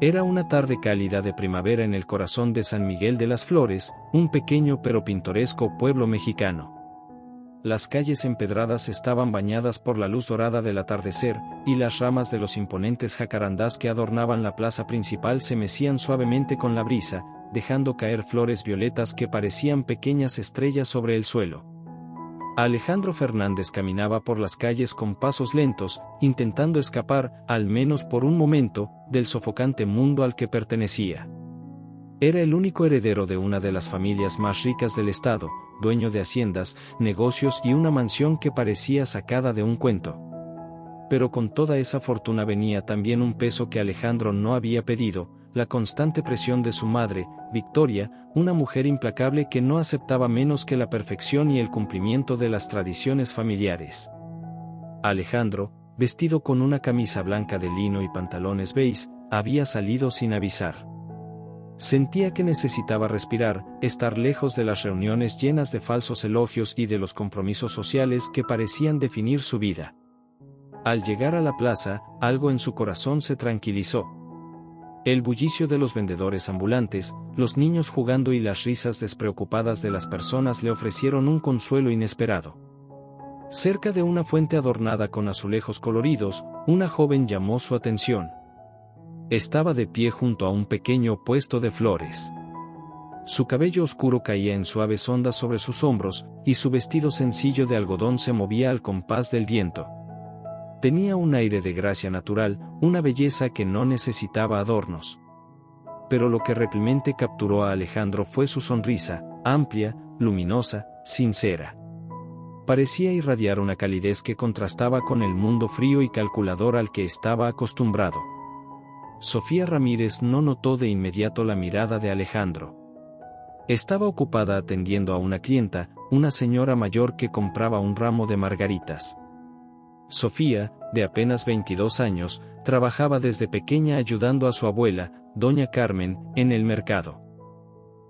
Era una tarde cálida de primavera en el corazón de San Miguel de las Flores, un pequeño pero pintoresco pueblo mexicano. Las calles empedradas estaban bañadas por la luz dorada del atardecer, y las ramas de los imponentes jacarandás que adornaban la plaza principal se mecían suavemente con la brisa, dejando caer flores violetas que parecían pequeñas estrellas sobre el suelo. Alejandro Fernández caminaba por las calles con pasos lentos, intentando escapar, al menos por un momento, del sofocante mundo al que pertenecía. Era el único heredero de una de las familias más ricas del estado, dueño de haciendas, negocios y una mansión que parecía sacada de un cuento. Pero con toda esa fortuna venía también un peso que Alejandro no había pedido, la constante presión de su madre, Victoria, una mujer implacable que no aceptaba menos que la perfección y el cumplimiento de las tradiciones familiares. Alejandro, vestido con una camisa blanca de lino y pantalones beige, había salido sin avisar. Sentía que necesitaba respirar, estar lejos de las reuniones llenas de falsos elogios y de los compromisos sociales que parecían definir su vida. Al llegar a la plaza, algo en su corazón se tranquilizó. El bullicio de los vendedores ambulantes, los niños jugando y las risas despreocupadas de las personas le ofrecieron un consuelo inesperado. Cerca de una fuente adornada con azulejos coloridos, una joven llamó su atención. Estaba de pie junto a un pequeño puesto de flores. Su cabello oscuro caía en suaves ondas sobre sus hombros, y su vestido sencillo de algodón se movía al compás del viento. Tenía un aire de gracia natural, una belleza que no necesitaba adornos. Pero lo que realmente capturó a Alejandro fue su sonrisa, amplia, luminosa, sincera. Parecía irradiar una calidez que contrastaba con el mundo frío y calculador al que estaba acostumbrado. Sofía Ramírez no notó de inmediato la mirada de Alejandro. Estaba ocupada atendiendo a una clienta, una señora mayor que compraba un ramo de margaritas. Sofía, de apenas 22 años, trabajaba desde pequeña ayudando a su abuela, doña Carmen, en el mercado.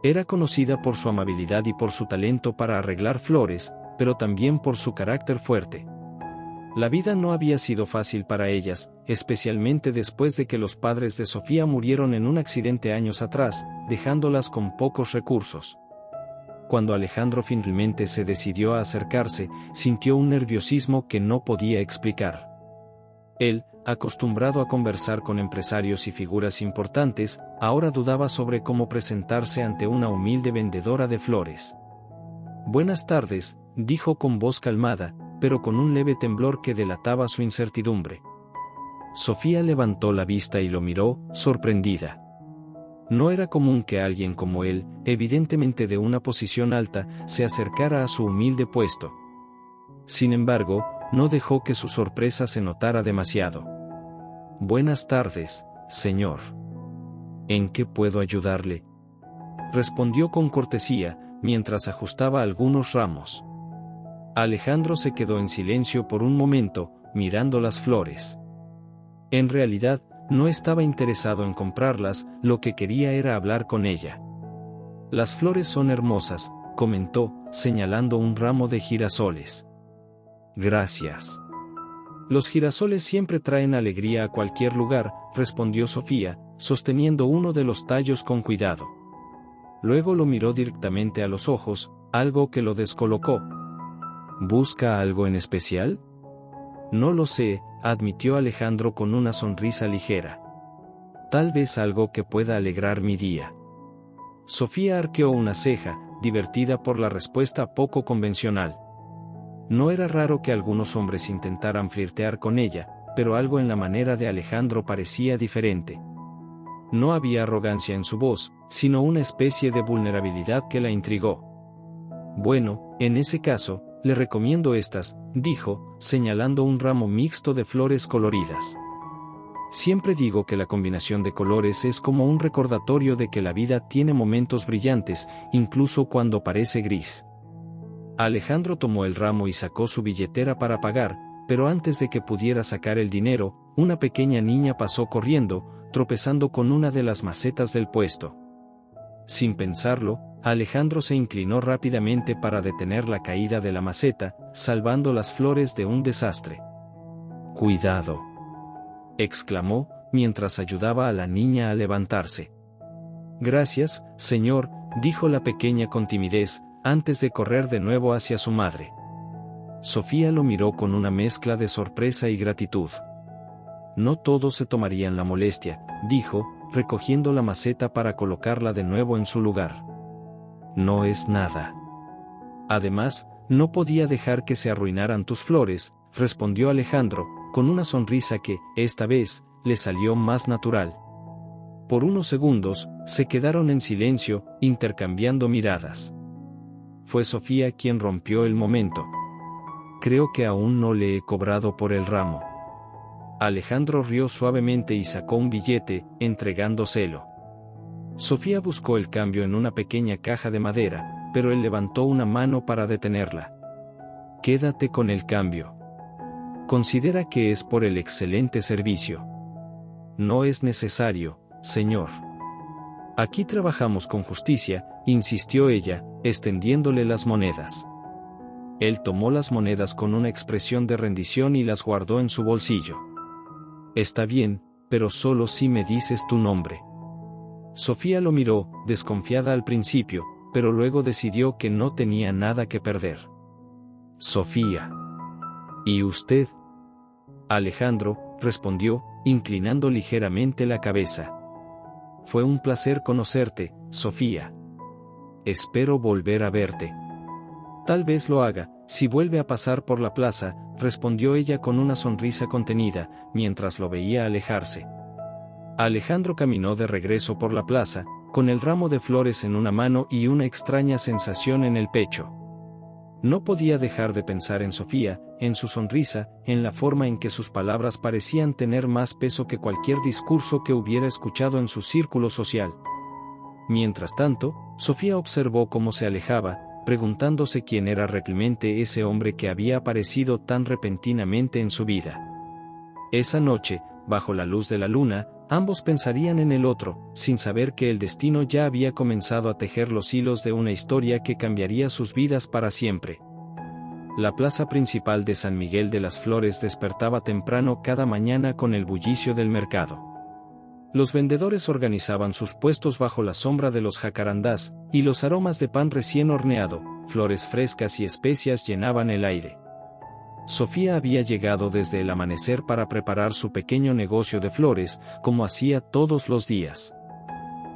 Era conocida por su amabilidad y por su talento para arreglar flores, pero también por su carácter fuerte. La vida no había sido fácil para ellas, especialmente después de que los padres de Sofía murieron en un accidente años atrás, dejándolas con pocos recursos. Cuando Alejandro finalmente se decidió a acercarse, sintió un nerviosismo que no podía explicar. Él, acostumbrado a conversar con empresarios y figuras importantes, ahora dudaba sobre cómo presentarse ante una humilde vendedora de flores. «Buenas tardes», dijo con voz calmada, pero con un leve temblor que delataba su incertidumbre. Sofía levantó la vista y lo miró, sorprendida. No era común que alguien como él, evidentemente de una posición alta, se acercara a su humilde puesto. Sin embargo, no dejó que su sorpresa se notara demasiado. «Buenas tardes, señor. ¿En qué puedo ayudarle?», respondió con cortesía, mientras ajustaba algunos ramos. Alejandro se quedó en silencio por un momento, mirando las flores. En realidad, no estaba interesado en comprarlas, lo que quería era hablar con ella. «Las flores son hermosas», comentó, señalando un ramo de girasoles. «Gracias. Los girasoles siempre traen alegría a cualquier lugar», respondió Sofía, sosteniendo uno de los tallos con cuidado. Luego lo miró directamente a los ojos, algo que lo descolocó. «¿Busca algo en especial?». «No lo sé», admitió Alejandro con una sonrisa ligera. «Tal vez algo que pueda alegrar mi día». Sofía arqueó una ceja, divertida por la respuesta poco convencional. No era raro que algunos hombres intentaran flirtear con ella, pero algo en la manera de Alejandro parecía diferente. No había arrogancia en su voz, sino una especie de vulnerabilidad que la intrigó. «Bueno, en ese caso, le recomiendo estas», dijo, señalando un ramo mixto de flores coloridas. «Siempre digo que la combinación de colores es como un recordatorio de que la vida tiene momentos brillantes, incluso cuando parece gris». Alejandro tomó el ramo y sacó su billetera para pagar, pero antes de que pudiera sacar el dinero, una pequeña niña pasó corriendo, tropezando con una de las macetas del puesto. Sin pensarlo, Alejandro se inclinó rápidamente para detener la caída de la maceta, salvando las flores de un desastre. «Cuidado», exclamó, mientras ayudaba a la niña a levantarse. «Gracias, señor», dijo la pequeña con timidez, antes de correr de nuevo hacia su madre. Sofía lo miró con una mezcla de sorpresa y gratitud. «No todos se tomarían la molestia», dijo, recogiendo la maceta para colocarla de nuevo en su lugar. «No es nada. Además, no podía dejar que se arruinaran tus flores», respondió Alejandro, con una sonrisa que, esta vez, le salió más natural. Por unos segundos, se quedaron en silencio, intercambiando miradas. Fue Sofía quien rompió el momento. «Creo que aún no le he cobrado por el ramo». Alejandro rió suavemente y sacó un billete, entregándoselo. Sofía buscó el cambio en una pequeña caja de madera, pero él levantó una mano para detenerla. «Quédate con el cambio. Considera que es por el excelente servicio». «No es necesario, señor. Aquí trabajamos con justicia», insistió ella, extendiéndole las monedas. Él tomó las monedas con una expresión de rendición y las guardó en su bolsillo. «Está bien, pero solo si me dices tu nombre». Sofía lo miró, desconfiada al principio, pero luego decidió que no tenía nada que perder. «Sofía». «¿Y usted?». «Alejandro», respondió, inclinando ligeramente la cabeza. «Fue un placer conocerte, Sofía. Espero volver a verte». «Tal vez lo haga, si vuelve a pasar por la plaza», respondió ella con una sonrisa contenida, mientras lo veía alejarse. Alejandro caminó de regreso por la plaza, con el ramo de flores en una mano y una extraña sensación en el pecho. No podía dejar de pensar en Sofía, en su sonrisa, en la forma en que sus palabras parecían tener más peso que cualquier discurso que hubiera escuchado en su círculo social. Mientras tanto, Sofía observó cómo se alejaba, preguntándose quién era realmente ese hombre que había aparecido tan repentinamente en su vida. Esa noche, bajo la luz de la luna, ambos pensarían en el otro, sin saber que el destino ya había comenzado a tejer los hilos de una historia que cambiaría sus vidas para siempre. La plaza principal de San Miguel de las Flores despertaba temprano cada mañana con el bullicio del mercado. Los vendedores organizaban sus puestos bajo la sombra de los jacarandás, y los aromas de pan recién horneado, flores frescas y especias llenaban el aire. Sofía había llegado desde el amanecer para preparar su pequeño negocio de flores, como hacía todos los días.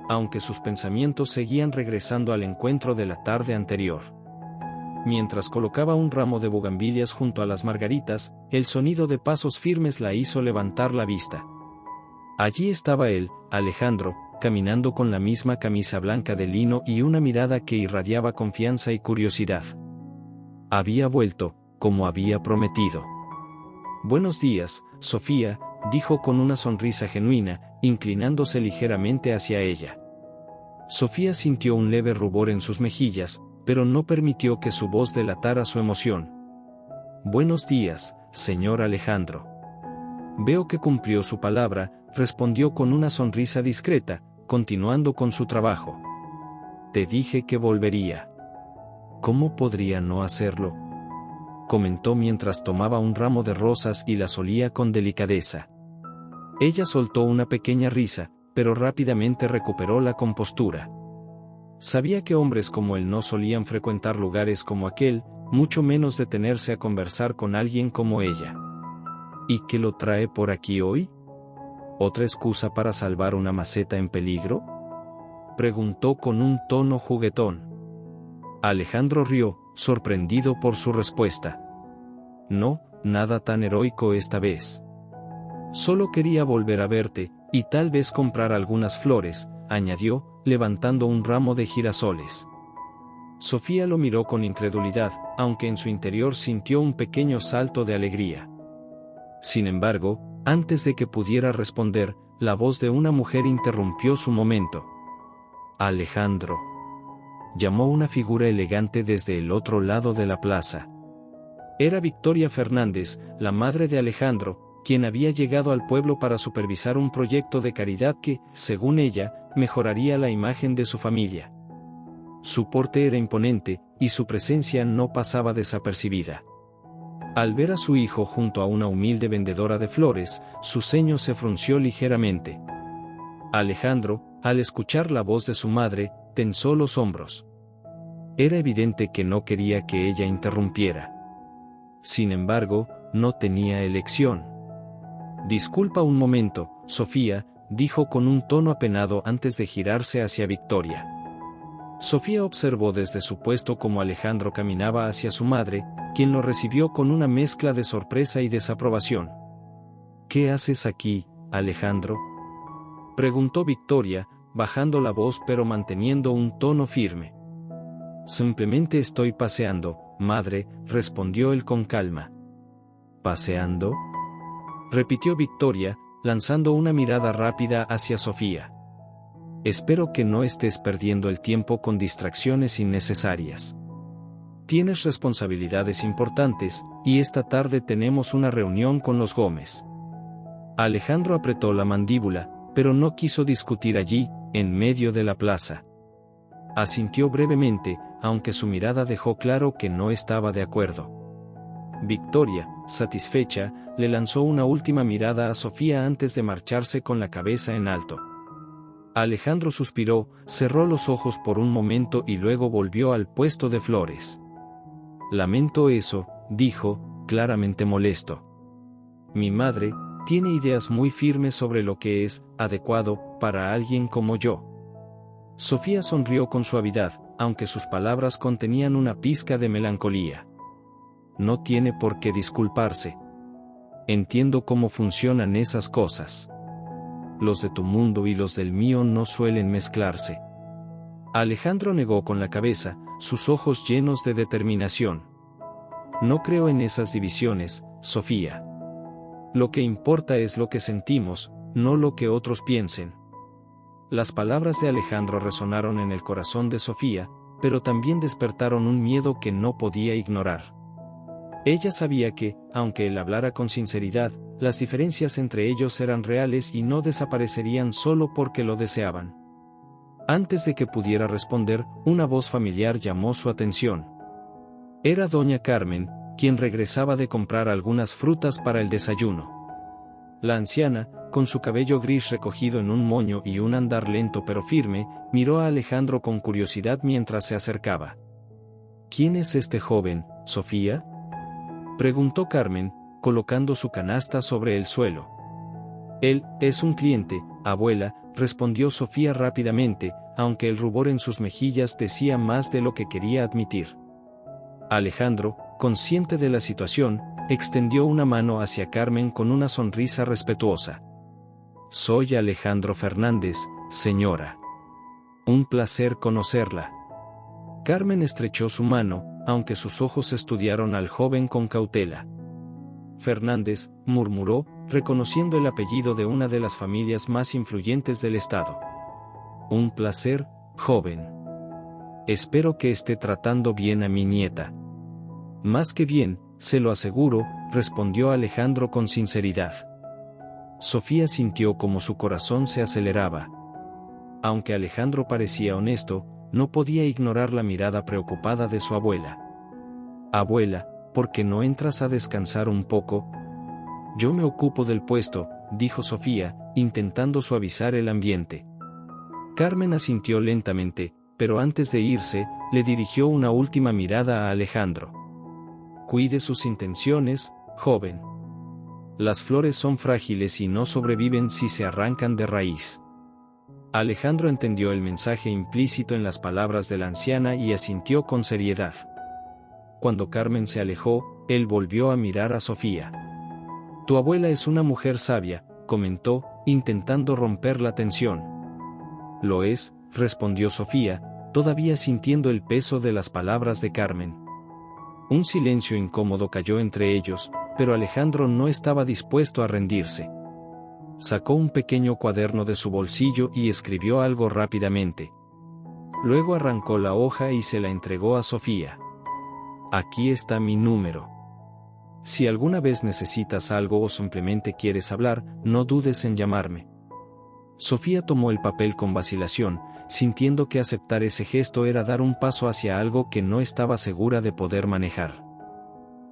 Aunque sus pensamientos seguían regresando al encuentro de la tarde anterior. Mientras colocaba un ramo de bugambilias junto a las margaritas, el sonido de pasos firmes la hizo levantar la vista. Allí estaba él, Alejandro, caminando con la misma camisa blanca de lino y una mirada que irradiaba confianza y curiosidad. Había vuelto, como había prometido. «Buenos días, Sofía», dijo con una sonrisa genuina, inclinándose ligeramente hacia ella. Sofía sintió un leve rubor en sus mejillas, pero no permitió que su voz delatara su emoción. «Buenos días, señor Alejandro». «Veo que cumplió su palabra», respondió con una sonrisa discreta, continuando con su trabajo. «Te dije que volvería». «¿Cómo podría no hacerlo?», comentó mientras tomaba un ramo de rosas y las olía con delicadeza. Ella soltó una pequeña risa, pero rápidamente recuperó la compostura. Sabía que hombres como él no solían frecuentar lugares como aquel, mucho menos detenerse a conversar con alguien como ella. «¿Y qué lo trae por aquí hoy? ¿Otra excusa para salvar una maceta en peligro?», preguntó con un tono juguetón. Alejandro rió, sorprendido por su respuesta. «No, nada tan heroico esta vez. Solo quería volver a verte, y tal vez comprar algunas flores», añadió, levantando un ramo de girasoles. Sofía lo miró con incredulidad, aunque en su interior sintió un pequeño salto de alegría. Sin embargo, antes de que pudiera responder, la voz de una mujer interrumpió su momento. «Alejandro», llamó una figura elegante desde el otro lado de la plaza. Era Victoria Fernández, la madre de Alejandro, quien había llegado al pueblo para supervisar un proyecto de caridad que, según ella, mejoraría la imagen de su familia. Su porte era imponente, y su presencia no pasaba desapercibida. Al ver a su hijo junto a una humilde vendedora de flores, su ceño se frunció ligeramente. Alejandro, al escuchar la voz de su madre, tensó los hombros. Era evidente que no quería que ella interrumpiera. Sin embargo, no tenía elección. «Disculpa un momento, Sofía», dijo con un tono apenado antes de girarse hacia Victoria. Sofía observó desde su puesto cómo Alejandro caminaba hacia su madre, quien lo recibió con una mezcla de sorpresa y desaprobación. «¿Qué haces aquí, Alejandro?», preguntó Victoria, bajando la voz pero manteniendo un tono firme. «Simplemente estoy paseando, madre», respondió él con calma. «¿Paseando?», repitió Victoria, lanzando una mirada rápida hacia Sofía. «Espero que no estés perdiendo el tiempo con distracciones innecesarias. Tienes responsabilidades importantes, y esta tarde tenemos una reunión con los Gómez». Alejandro apretó la mandíbula, pero no quiso discutir allí, en medio de la plaza. Asintió brevemente, aunque su mirada dejó claro que no estaba de acuerdo. Victoria, satisfecha, le lanzó una última mirada a Sofía antes de marcharse con la cabeza en alto. Alejandro suspiró, cerró los ojos por un momento y luego volvió al puesto de flores. «Lamento eso», dijo, claramente molesto. «Mi madre tiene ideas muy firmes sobre lo que es adecuado para alguien como yo». Sofía sonrió con suavidad, aunque sus palabras contenían una pizca de melancolía. «No tiene por qué disculparse. Entiendo cómo funcionan esas cosas. Los de tu mundo y los del mío no suelen mezclarse». Alejandro negó con la cabeza, sus ojos llenos de determinación. «No creo en esas divisiones, Sofía. Lo que importa es lo que sentimos, no lo que otros piensen». Las palabras de Alejandro resonaron en el corazón de Sofía, pero también despertaron un miedo que no podía ignorar. Ella sabía que, aunque él hablara con sinceridad, las diferencias entre ellos eran reales y no desaparecerían solo porque lo deseaban. Antes de que pudiera responder, una voz familiar llamó su atención. Era doña Carmen, quien regresaba de comprar algunas frutas para el desayuno. La anciana, con su cabello gris recogido en un moño y un andar lento pero firme, miró a Alejandro con curiosidad mientras se acercaba. «¿Quién es este joven, Sofía?», preguntó Carmen, colocando su canasta sobre el suelo. «Él es un cliente, abuela», respondió Sofía rápidamente, aunque el rubor en sus mejillas decía más de lo que quería admitir. Alejandro, consciente de la situación, extendió una mano hacia Carmen con una sonrisa respetuosa. «Soy Alejandro Fernández, señora. Un placer conocerla». Carmen estrechó su mano, aunque sus ojos estudiaron al joven con cautela. «Fernández», murmuró, reconociendo el apellido de una de las familias más influyentes del estado. «Un placer, joven. Espero que esté tratando bien a mi nieta». «Más que bien, se lo aseguro», respondió Alejandro con sinceridad. Sofía sintió como su corazón se aceleraba. Aunque Alejandro parecía honesto, no podía ignorar la mirada preocupada de su abuela. «Abuela, ¿por qué no entras a descansar un poco?». «Yo me ocupo del puesto», dijo Sofía, intentando suavizar el ambiente. Carmen asintió lentamente, pero antes de irse, le dirigió una última mirada a Alejandro. «Cuide sus intenciones, joven. Las flores son frágiles y no sobreviven si se arrancan de raíz». Alejandro entendió el mensaje implícito en las palabras de la anciana y asintió con seriedad. Cuando Carmen se alejó, él volvió a mirar a Sofía. «Tu abuela es una mujer sabia», comentó, intentando romper la tensión. «Lo es», respondió Sofía, todavía sintiendo el peso de las palabras de Carmen. Un silencio incómodo cayó entre ellos, pero Alejandro no estaba dispuesto a rendirse. Sacó un pequeño cuaderno de su bolsillo y escribió algo rápidamente. Luego arrancó la hoja y se la entregó a Sofía. «Aquí está mi número. Si alguna vez necesitas algo o simplemente quieres hablar, no dudes en llamarme». Sofía tomó el papel con vacilación, sintiendo que aceptar ese gesto era dar un paso hacia algo que no estaba segura de poder manejar.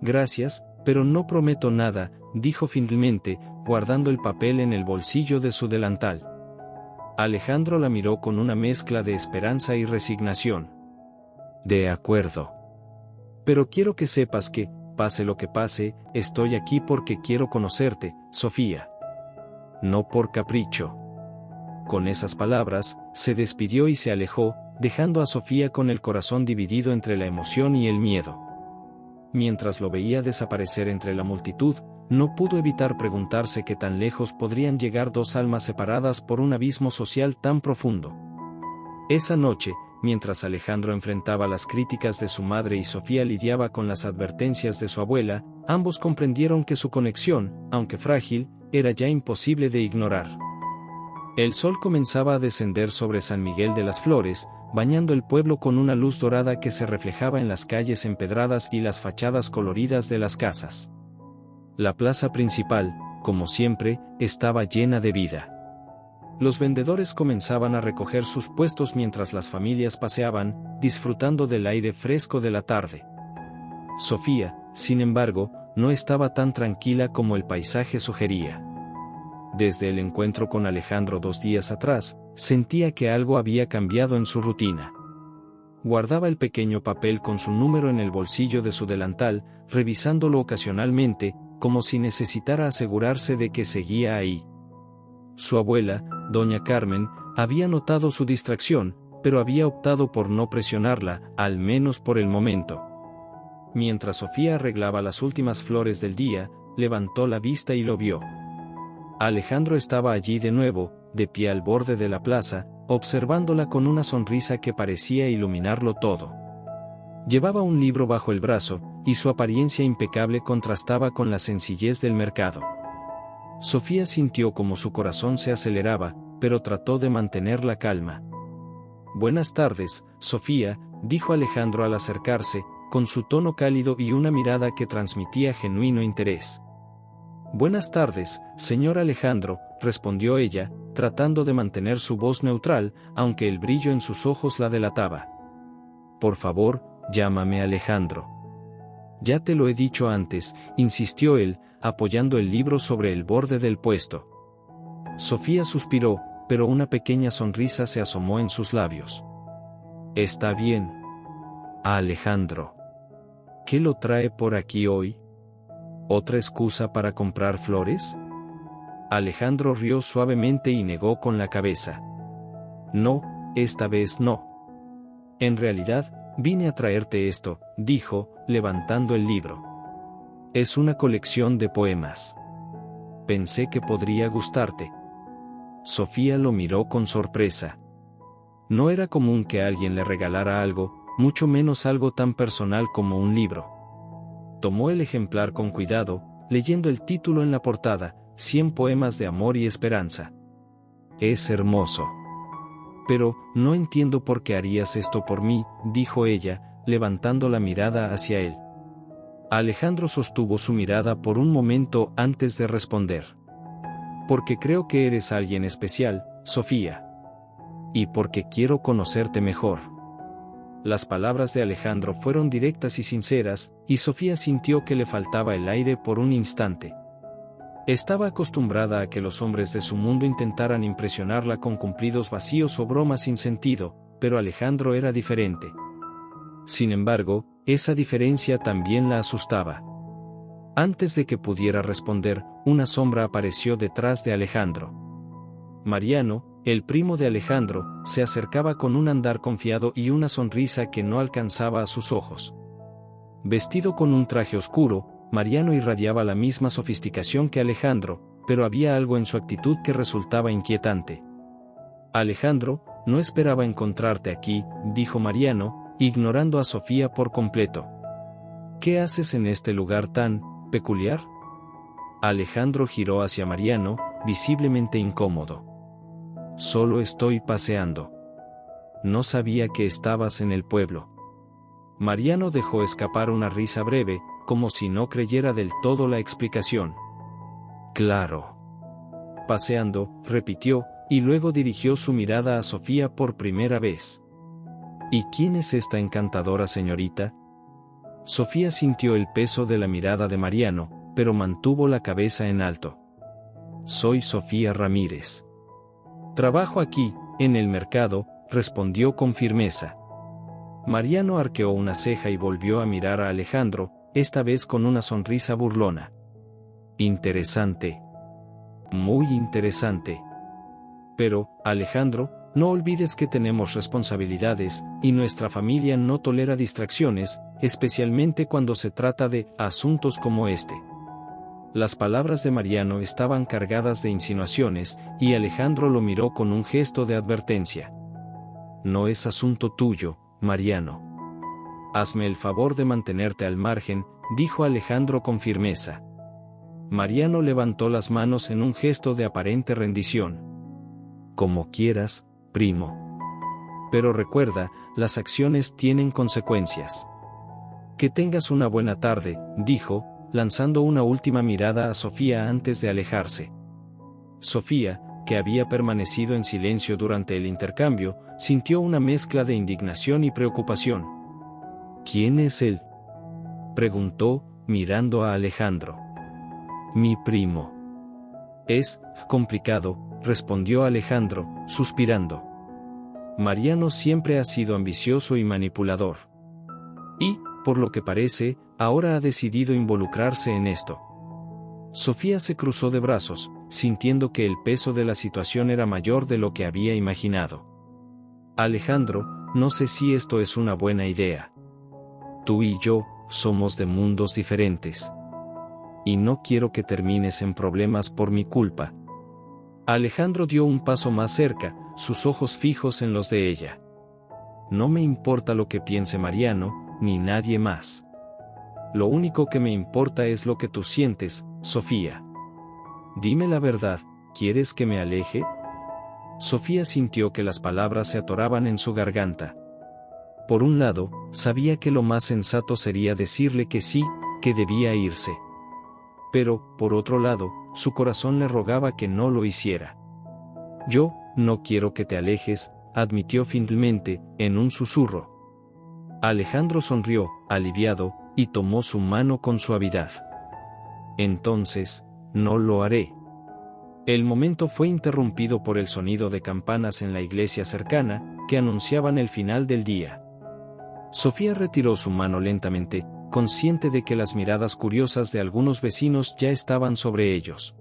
Gracias, pero no prometo nada, dijo finalmente, guardando el papel en el bolsillo de su delantal. Alejandro la miró con una mezcla de esperanza y resignación. De acuerdo. Pero quiero que sepas que, pase lo que pase, estoy aquí porque quiero conocerte, Sofía. No por capricho. Con esas palabras, se despidió y se alejó, dejando a Sofía con el corazón dividido entre la emoción y el miedo. Mientras lo veía desaparecer entre la multitud, no pudo evitar preguntarse qué tan lejos podrían llegar dos almas separadas por un abismo social tan profundo. Esa noche, mientras Alejandro enfrentaba las críticas de su madre y Sofía lidiaba con las advertencias de su abuela, ambos comprendieron que su conexión, aunque frágil, era ya imposible de ignorar. El sol comenzaba a descender sobre San Miguel de las Flores, bañando el pueblo con una luz dorada que se reflejaba en las calles empedradas y las fachadas coloridas de las casas. La plaza principal, como siempre, estaba llena de vida. Los vendedores comenzaban a recoger sus puestos mientras las familias paseaban, disfrutando del aire fresco de la tarde. Sofía, sin embargo, no estaba tan tranquila como el paisaje sugería. Desde el encuentro con Alejandro 2 días atrás, sentía que algo había cambiado en su rutina. Guardaba el pequeño papel con su número en el bolsillo de su delantal, revisándolo ocasionalmente, como si necesitara asegurarse de que seguía ahí. Su abuela, doña Carmen, había notado su distracción, pero había optado por no presionarla, al menos por el momento. Mientras Sofía arreglaba las últimas flores del día, levantó la vista y lo vio. Alejandro estaba allí de nuevo, de pie al borde de la plaza, observándola con una sonrisa que parecía iluminarlo todo. Llevaba un libro bajo el brazo, y su apariencia impecable contrastaba con la sencillez del mercado. Sofía sintió como su corazón se aceleraba, pero trató de mantener la calma. «Buenas tardes, Sofía», dijo Alejandro al acercarse, con su tono cálido y una mirada que transmitía genuino interés. «Buenas tardes, señor Alejandro», respondió ella, tratando de mantener su voz neutral, aunque el brillo en sus ojos la delataba. «Por favor, llámame Alejandro». «Ya te lo he dicho antes», insistió él, apoyando el libro sobre el borde del puesto. Sofía suspiró, pero una pequeña sonrisa se asomó en sus labios. «Está bien. Alejandro. ¿Qué lo trae por aquí hoy? ¿Otra excusa para comprar flores?» Alejandro rió suavemente y negó con la cabeza. «No, esta vez no. En realidad, vine a traerte esto», dijo, levantando el libro. «Es una colección de poemas. Pensé que podría gustarte». Sofía lo miró con sorpresa. No era común que alguien le regalara algo, mucho menos algo tan personal como un libro. Tomó el ejemplar con cuidado, leyendo el título en la portada, 100 poemas de amor y esperanza. «Es hermoso. Pero, no entiendo por qué harías esto por mí», dijo ella, levantando la mirada hacia él. Alejandro sostuvo su mirada por un momento antes de responder. «Porque creo que eres alguien especial, Sofía. Y porque quiero conocerte mejor». Las palabras de Alejandro fueron directas y sinceras, y Sofía sintió que le faltaba el aire por un instante. Estaba acostumbrada a que los hombres de su mundo intentaran impresionarla con cumplidos vacíos o bromas sin sentido, pero Alejandro era diferente. Sin embargo, esa diferencia también la asustaba. Antes de que pudiera responder, una sombra apareció detrás de Alejandro. Mariano, el primo de Alejandro, se acercaba con un andar confiado y una sonrisa que no alcanzaba a sus ojos. Vestido con un traje oscuro, Mariano irradiaba la misma sofisticación que Alejandro, pero había algo en su actitud que resultaba inquietante. «Alejandro, no esperaba encontrarte aquí», dijo Mariano, ignorando a Sofía por completo. «¿Qué haces en este lugar tan peculiar?» Alejandro giró hacia Mariano, visiblemente incómodo. «Solo estoy paseando. No sabía que estabas en el pueblo». Mariano dejó escapar una risa breve, como si no creyera del todo la explicación. «Claro. Paseando», repitió, y luego dirigió su mirada a Sofía por primera vez. «¿Y quién es esta encantadora señorita?» Sofía sintió el peso de la mirada de Mariano, pero mantuvo la cabeza en alto. Soy Sofía Ramírez. Trabajo aquí, en el mercado, respondió con firmeza. Mariano arqueó una ceja y volvió a mirar a Alejandro, esta vez con una sonrisa burlona. Interesante. Muy interesante. Pero, Alejandro, no olvides que tenemos responsabilidades, y nuestra familia no tolera distracciones, especialmente cuando se trata de asuntos como este. Las palabras de Mariano estaban cargadas de insinuaciones, y Alejandro lo miró con un gesto de advertencia. No es asunto tuyo, Mariano. Hazme el favor de mantenerte al margen, dijo Alejandro con firmeza. Mariano levantó las manos en un gesto de aparente rendición. Como quieras, primo. Pero recuerda, las acciones tienen consecuencias. Que tengas una buena tarde, dijo, lanzando una última mirada a Sofía antes de alejarse. Sofía, que había permanecido en silencio durante el intercambio, sintió una mezcla de indignación y preocupación. ¿Quién es él?, preguntó, mirando a Alejandro. Mi primo. Es complicado, respondió Alejandro, suspirando. Mariano siempre ha sido ambicioso y manipulador. Y, por lo que parece, ahora ha decidido involucrarse en esto. Sofía se cruzó de brazos, sintiendo que el peso de la situación era mayor de lo que había imaginado. Alejandro, no sé si esto es una buena idea. Tú y yo somos de mundos diferentes. Y no quiero que termines en problemas por mi culpa. Alejandro dio un paso más cerca, sus ojos fijos en los de ella. No me importa lo que piense Mariano, ni nadie más. Lo único que me importa es lo que tú sientes, Sofía. Dime la verdad, ¿quieres que me aleje? Sofía sintió que las palabras se atoraban en su garganta. Por un lado, sabía que lo más sensato sería decirle que sí, que debía irse. Pero, por otro lado, su corazón le rogaba que no lo hiciera. Yo, no quiero que te alejes, admitió finalmente, en un susurro. Alejandro sonrió, aliviado, y tomó su mano con suavidad. Entonces, no lo haré. El momento fue interrumpido por el sonido de campanas en la iglesia cercana, que anunciaban el final del día. Sofía retiró su mano lentamente, consciente de que las miradas curiosas de algunos vecinos ya estaban sobre ellos.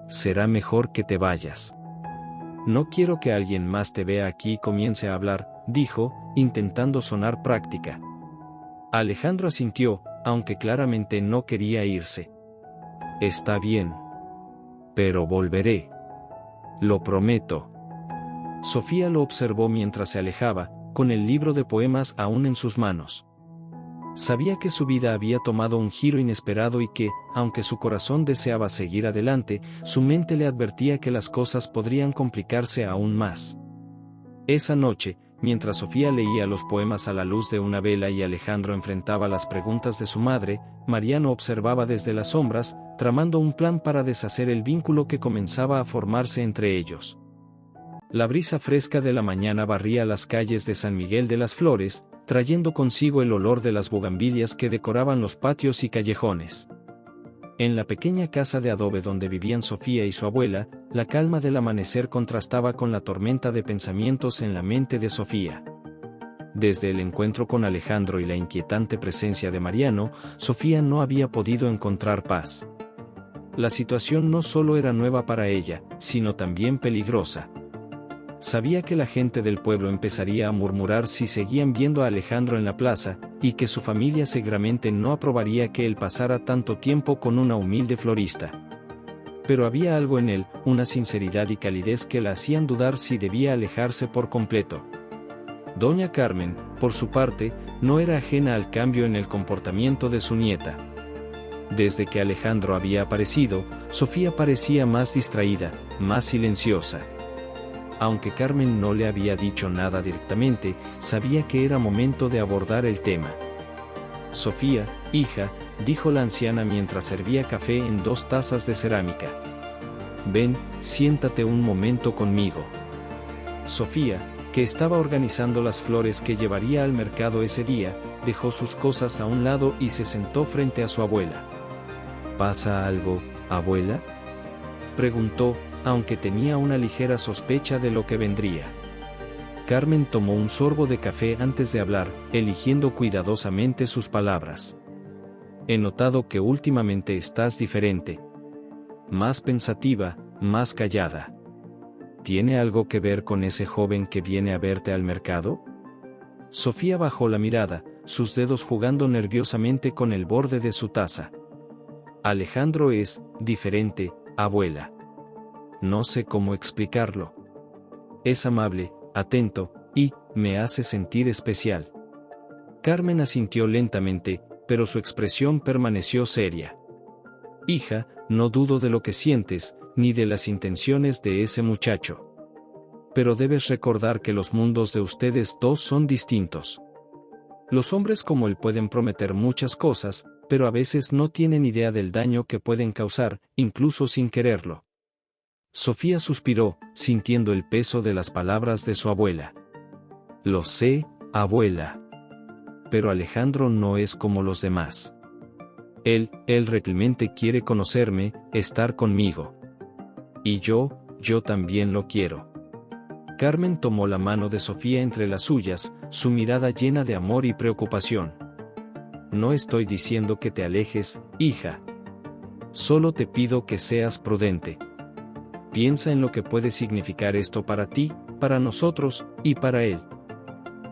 Será mejor que te vayas. No quiero que alguien más te vea aquí y comience a hablar, dijo, intentando sonar práctica. Alejandro asintió, aunque claramente no quería irse. Está bien. Pero volveré. Lo prometo. Sofía lo observó mientras se alejaba, con el libro de poemas aún en sus manos. Sabía que su vida había tomado un giro inesperado y que, aunque su corazón deseaba seguir adelante, su mente le advertía que las cosas podrían complicarse aún más. Esa noche, mientras Sofía leía los poemas a la luz de una vela y Alejandro enfrentaba las preguntas de su madre, Mariano observaba desde las sombras, tramando un plan para deshacer el vínculo que comenzaba a formarse entre ellos. La brisa fresca de la mañana barría las calles de San Miguel de las Flores, trayendo consigo el olor de las bugambilias que decoraban los patios y callejones. En la pequeña casa de adobe donde vivían Sofía y su abuela, la calma del amanecer contrastaba con la tormenta de pensamientos en la mente de Sofía. Desde el encuentro con Alejandro y la inquietante presencia de Mariano, Sofía no había podido encontrar paz. La situación no solo era nueva para ella, sino también peligrosa. Sabía que la gente del pueblo empezaría a murmurar si seguían viendo a Alejandro en la plaza, y que su familia seguramente no aprobaría que él pasara tanto tiempo con una humilde florista. Pero había algo en él, una sinceridad y calidez que la hacían dudar si debía alejarse por completo. Doña Carmen, por su parte, no era ajena al cambio en el comportamiento de su nieta. Desde que Alejandro había aparecido, Sofía parecía más distraída, más silenciosa. Aunque Carmen no le había dicho nada directamente, sabía que era momento de abordar el tema. Sofía, hija, dijo la anciana mientras servía café en 2 tazas de cerámica. Ven, siéntate un momento conmigo. Sofía, que estaba organizando las flores que llevaría al mercado ese día, dejó sus cosas a un lado y se sentó frente a su abuela. ¿Pasa algo, abuela?, preguntó, aunque tenía una ligera sospecha de lo que vendría. Carmen tomó un sorbo de café antes de hablar, eligiendo cuidadosamente sus palabras. He notado que últimamente estás diferente. Más pensativa, más callada. ¿Tiene algo que ver con ese joven que viene a verte al mercado? Sofía bajó la mirada, sus dedos jugando nerviosamente con el borde de su taza. Alejandro es diferente, abuela. No sé cómo explicarlo. Es amable, atento, y me hace sentir especial. Carmen asintió lentamente, pero su expresión permaneció seria. Hija, no dudo de lo que sientes, ni de las intenciones de ese muchacho. Pero debes recordar que los mundos de ustedes dos son distintos. Los hombres como él pueden prometer muchas cosas, pero a veces no tienen idea del daño que pueden causar, incluso sin quererlo. Sofía suspiró, sintiendo el peso de las palabras de su abuela. Lo sé, abuela. Pero Alejandro no es como los demás. Él realmente quiere conocerme, estar conmigo. Y yo también lo quiero. Carmen tomó la mano de Sofía entre las suyas, su mirada llena de amor y preocupación. No estoy diciendo que te alejes, hija. Solo te pido que seas prudente. Piensa en lo que puede significar esto para ti, para nosotros, y para él.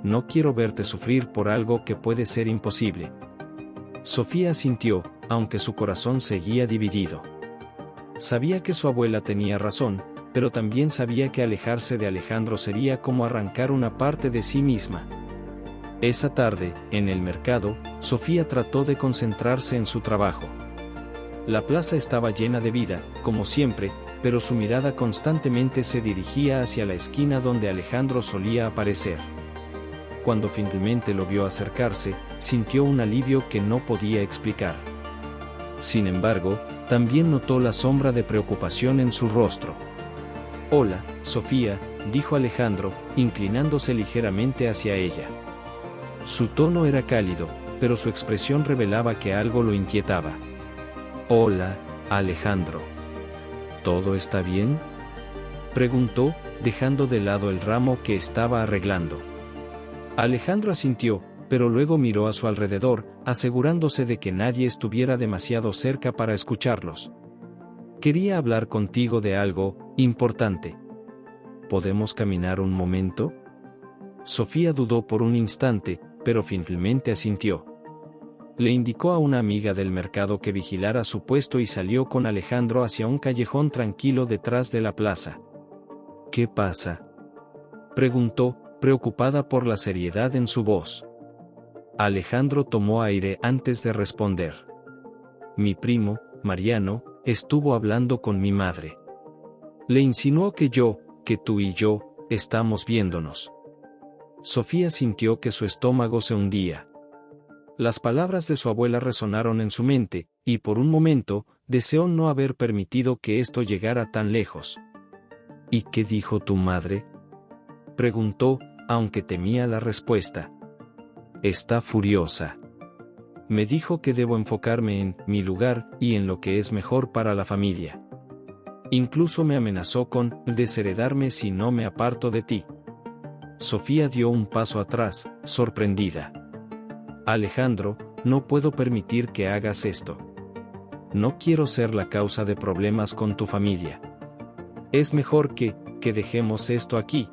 No quiero verte sufrir por algo que puede ser imposible. Sofía asintió, aunque su corazón seguía dividido. Sabía que su abuela tenía razón, pero también sabía que alejarse de Alejandro sería como arrancar una parte de sí misma. Esa tarde, en el mercado, Sofía trató de concentrarse en su trabajo. La plaza estaba llena de vida, como siempre, pero su mirada constantemente se dirigía hacia la esquina donde Alejandro solía aparecer. Cuando finalmente lo vio acercarse, sintió un alivio que no podía explicar. Sin embargo, también notó la sombra de preocupación en su rostro. «Hola, Sofía», dijo Alejandro, inclinándose ligeramente hacia ella. Su tono era cálido, pero su expresión revelaba que algo lo inquietaba. «Hola, Alejandro. ¿Todo está bien?», preguntó, dejando de lado el ramo que estaba arreglando. Alejandro asintió, pero luego miró a su alrededor, asegurándose de que nadie estuviera demasiado cerca para escucharlos. «Quería hablar contigo de algo importante. ¿Podemos caminar un momento?». Sofía dudó por un instante, pero finalmente asintió. Le indicó a una amiga del mercado que vigilara su puesto y salió con Alejandro hacia un callejón tranquilo detrás de la plaza. «¿Qué pasa?», preguntó, preocupada por la seriedad en su voz. Alejandro tomó aire antes de responder. «Mi primo, Mariano, estuvo hablando con mi madre. Le insinuó que tú y yo, estamos viéndonos». Sofía sintió que su estómago se hundía. Las palabras de su abuela resonaron en su mente, y por un momento, deseó no haber permitido que esto llegara tan lejos. «¿Y qué dijo tu madre?», preguntó, aunque temía la respuesta. «Está furiosa. Me dijo que debo enfocarme en mi lugar y en lo que es mejor para la familia. Incluso me amenazó con desheredarme si no me aparto de ti». Sofía dio un paso atrás, sorprendida. «Alejandro, no puedo permitir que hagas esto. No quiero ser la causa de problemas con tu familia. Es mejor que dejemos esto aquí».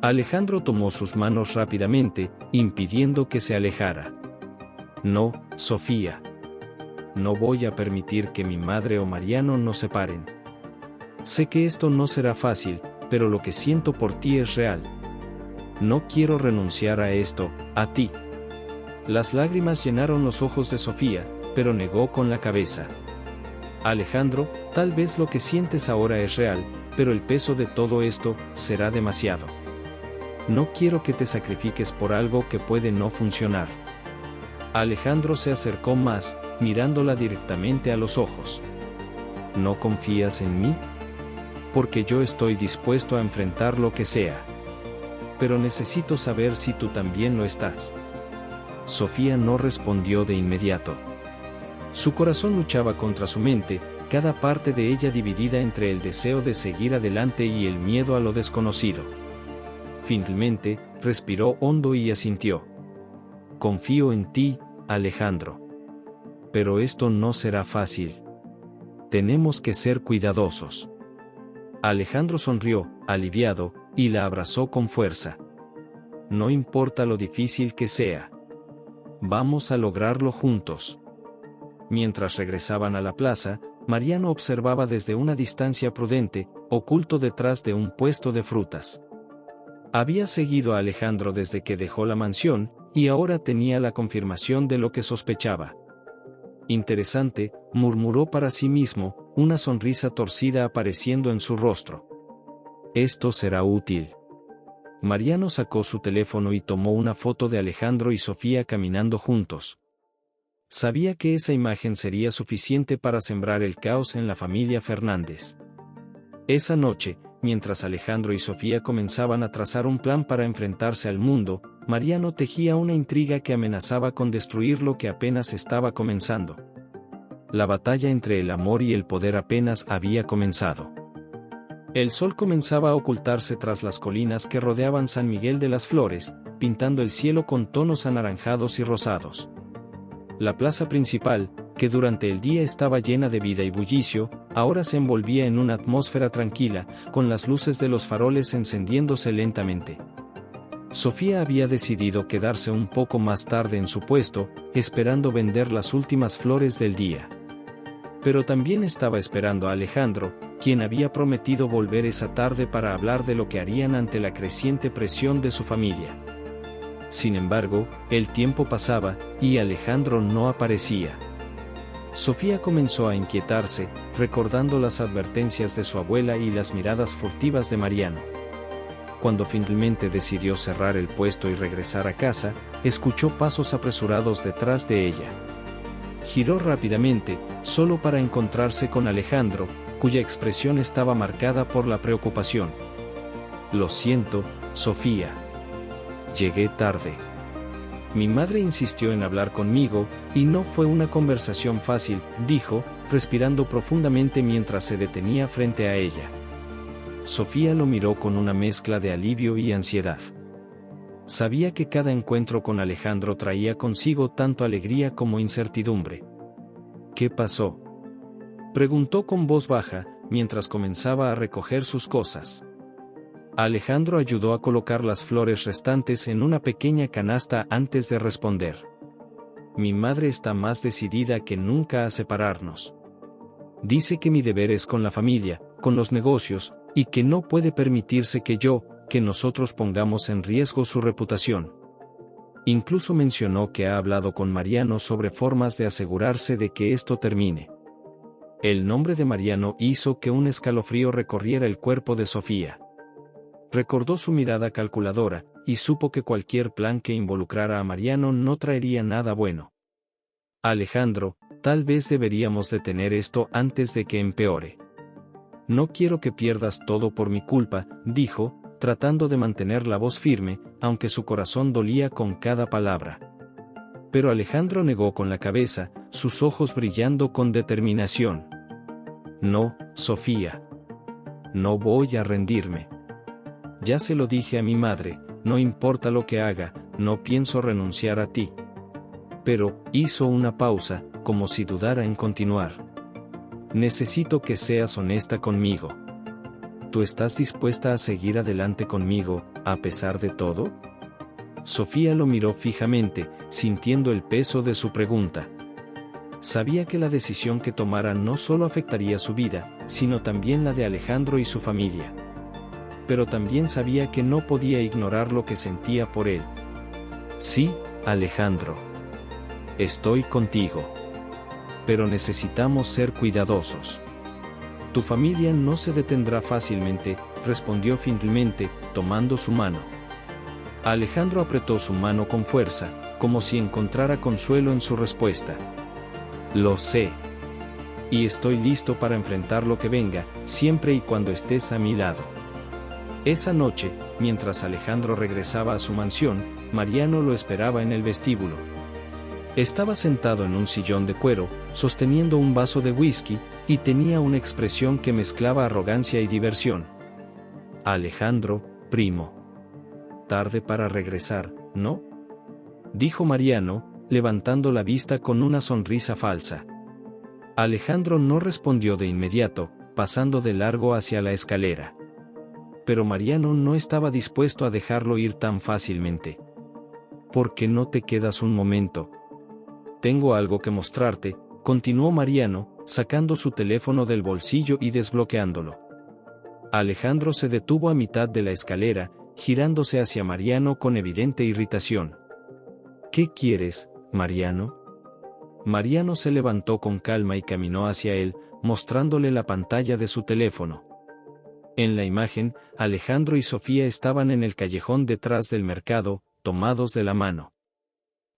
Alejandro tomó sus manos rápidamente, impidiendo que se alejara. «No, Sofía. No voy a permitir que mi madre o Mariano nos separen. Sé que esto no será fácil, pero lo que siento por ti es real. No quiero renunciar a esto, a ti». Las lágrimas llenaron los ojos de Sofía, pero negó con la cabeza. «Alejandro, tal vez lo que sientes ahora es real, pero el peso de todo esto será demasiado. No quiero que te sacrifiques por algo que puede no funcionar». Alejandro se acercó más, mirándola directamente a los ojos. «¿No confías en mí? Porque yo estoy dispuesto a enfrentar lo que sea. pero necesito saber si tú también lo estás. Sofía no respondió de inmediato. Su corazón luchaba contra su mente, cada parte de ella dividida entre el deseo de seguir adelante y el miedo a lo desconocido. Finalmente, respiró hondo y asintió. Confío en ti, Alejandro. Pero esto no será fácil. Tenemos que ser cuidadosos. Alejandro sonrió, aliviado, y la abrazó con fuerza. No importa lo difícil que sea. Vamos a lograrlo juntos. Mientras regresaban a la plaza, Mariano observaba desde una distancia prudente, oculto detrás de un puesto de frutas. Había seguido a Alejandro desde que dejó la mansión, y ahora tenía la confirmación de lo que sospechaba. Interesante, murmuró para sí mismo, una sonrisa torcida apareciendo en su rostro. Esto será útil. Mariano sacó su teléfono y tomó una foto de Alejandro y Sofía caminando juntos. Sabía que esa imagen sería suficiente para sembrar el caos en la familia Fernández. Esa noche, mientras Alejandro y Sofía comenzaban a trazar un plan para enfrentarse al mundo, Mariano tejía una intriga que amenazaba con destruir lo que apenas estaba comenzando. La batalla entre el amor y el poder apenas había comenzado. El sol comenzaba a ocultarse tras las colinas que rodeaban San Miguel de las Flores, pintando el cielo con tonos anaranjados y rosados. La plaza principal, que durante el día estaba llena de vida y bullicio, ahora se envolvía en una atmósfera tranquila, con las luces de los faroles encendiéndose lentamente. Sofía había decidido quedarse un poco más tarde en su puesto, esperando vender las últimas flores del día. Pero también estaba esperando a Alejandro, quien había prometido volver esa tarde para hablar de lo que harían ante la creciente presión de su familia. Sin embargo, el tiempo pasaba, y Alejandro no aparecía. Sofía comenzó a inquietarse, recordando las advertencias de su abuela y las miradas furtivas de Mariano. Cuando finalmente decidió cerrar el puesto y regresar a casa, escuchó pasos apresurados detrás de ella. Giró rápidamente, solo para encontrarse con Alejandro, cuya expresión estaba marcada por la preocupación. Lo siento, Sofía. Llegué tarde. Mi madre insistió en hablar conmigo, y no fue una conversación fácil, dijo, respirando profundamente mientras se detenía frente a ella. Sofía lo miró con una mezcla de alivio y ansiedad. Sabía que cada encuentro con Alejandro traía consigo tanto alegría como incertidumbre. ¿Qué pasó?, preguntó con voz baja, mientras comenzaba a recoger sus cosas. Alejandro ayudó a colocar las flores restantes en una pequeña canasta antes de responder. Mi madre está más decidida que nunca a separarnos. Dice que mi deber es con la familia, con los negocios, y que no puede permitirse que nosotros pongamos en riesgo su reputación. Incluso mencionó que ha hablado con Mariano sobre formas de asegurarse de que esto termine. El nombre de Mariano hizo que un escalofrío recorriera el cuerpo de Sofía. Recordó su mirada calculadora, y supo que cualquier plan que involucrara a Mariano no traería nada bueno. Alejandro, tal vez deberíamos detener esto antes de que empeore. No quiero que pierdas todo por mi culpa, dijo, tratando de mantener la voz firme, aunque su corazón dolía con cada palabra. Pero Alejandro negó con la cabeza, sus ojos brillando con determinación. No, Sofía. No voy a rendirme. Ya se lo dije a mi madre, no importa lo que haga, no pienso renunciar a ti. Pero, hizo una pausa, como si dudara en continuar. Necesito que seas honesta conmigo. ¿Tú estás dispuesta a seguir adelante conmigo, a pesar de todo? Sofía lo miró fijamente, sintiendo el peso de su pregunta. Sabía que la decisión que tomara no solo afectaría su vida, sino también la de Alejandro y su familia. Pero también sabía que no podía ignorar lo que sentía por él. Sí, Alejandro. Estoy contigo. Pero necesitamos ser cuidadosos. Tu familia no se detendrá fácilmente, respondió finalmente, tomando su mano. Alejandro apretó su mano con fuerza, como si encontrara consuelo en su respuesta. Lo sé. Y estoy listo para enfrentar lo que venga, siempre y cuando estés a mi lado. Esa noche, mientras Alejandro regresaba a su mansión, Mariano lo esperaba en el vestíbulo. Estaba sentado en un sillón de cuero, sosteniendo un vaso de whisky, y tenía una expresión que mezclaba arrogancia y diversión. «Alejandro, primo. Tarde para regresar, ¿no?», dijo Mariano, levantando la vista con una sonrisa falsa. Alejandro no respondió de inmediato, pasando de largo hacia la escalera. Pero Mariano no estaba dispuesto a dejarlo ir tan fácilmente. «¿Por qué no te quedas un momento? Tengo algo que mostrarte», continuó Mariano, sacando su teléfono del bolsillo y desbloqueándolo. Alejandro se detuvo a mitad de la escalera, girándose hacia Mariano con evidente irritación. «¿Qué quieres, Mariano?». Mariano se levantó con calma y caminó hacia él, mostrándole la pantalla de su teléfono. En la imagen, Alejandro y Sofía estaban en el callejón detrás del mercado, tomados de la mano.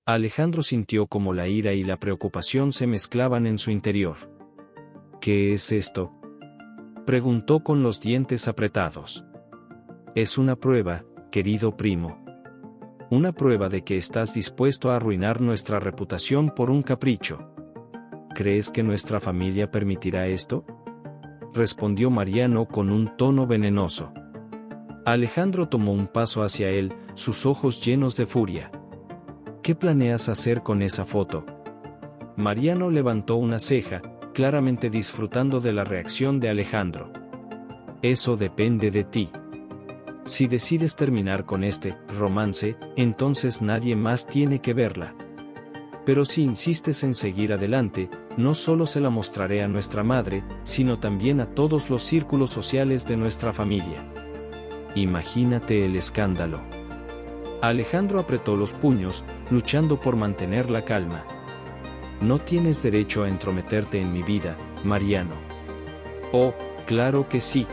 Alejandro sintió como la ira y la preocupación se mezclaban en su interior. «¿Qué es esto?», preguntó con los dientes apretados. «Es una prueba, querido primo. Una prueba de que estás dispuesto a arruinar nuestra reputación por un capricho». «¿Crees que nuestra familia permitirá esto?», respondió Mariano con un tono venenoso. Alejandro tomó un paso hacia él, sus ojos llenos de furia. «¿Qué planeas hacer con esa foto?». Mariano levantó una ceja, claramente disfrutando de la reacción de Alejandro. «Eso depende de ti. Si decides terminar con este romance, entonces nadie más tiene que verla. Pero si insistes en seguir adelante, no solo se la mostraré a nuestra madre, sino también a todos los círculos sociales de nuestra familia. Imagínate el escándalo». Alejandro apretó los puños, luchando por mantener la calma. «No tienes derecho a entrometerte en mi vida, Mariano». «Oh, claro que sí.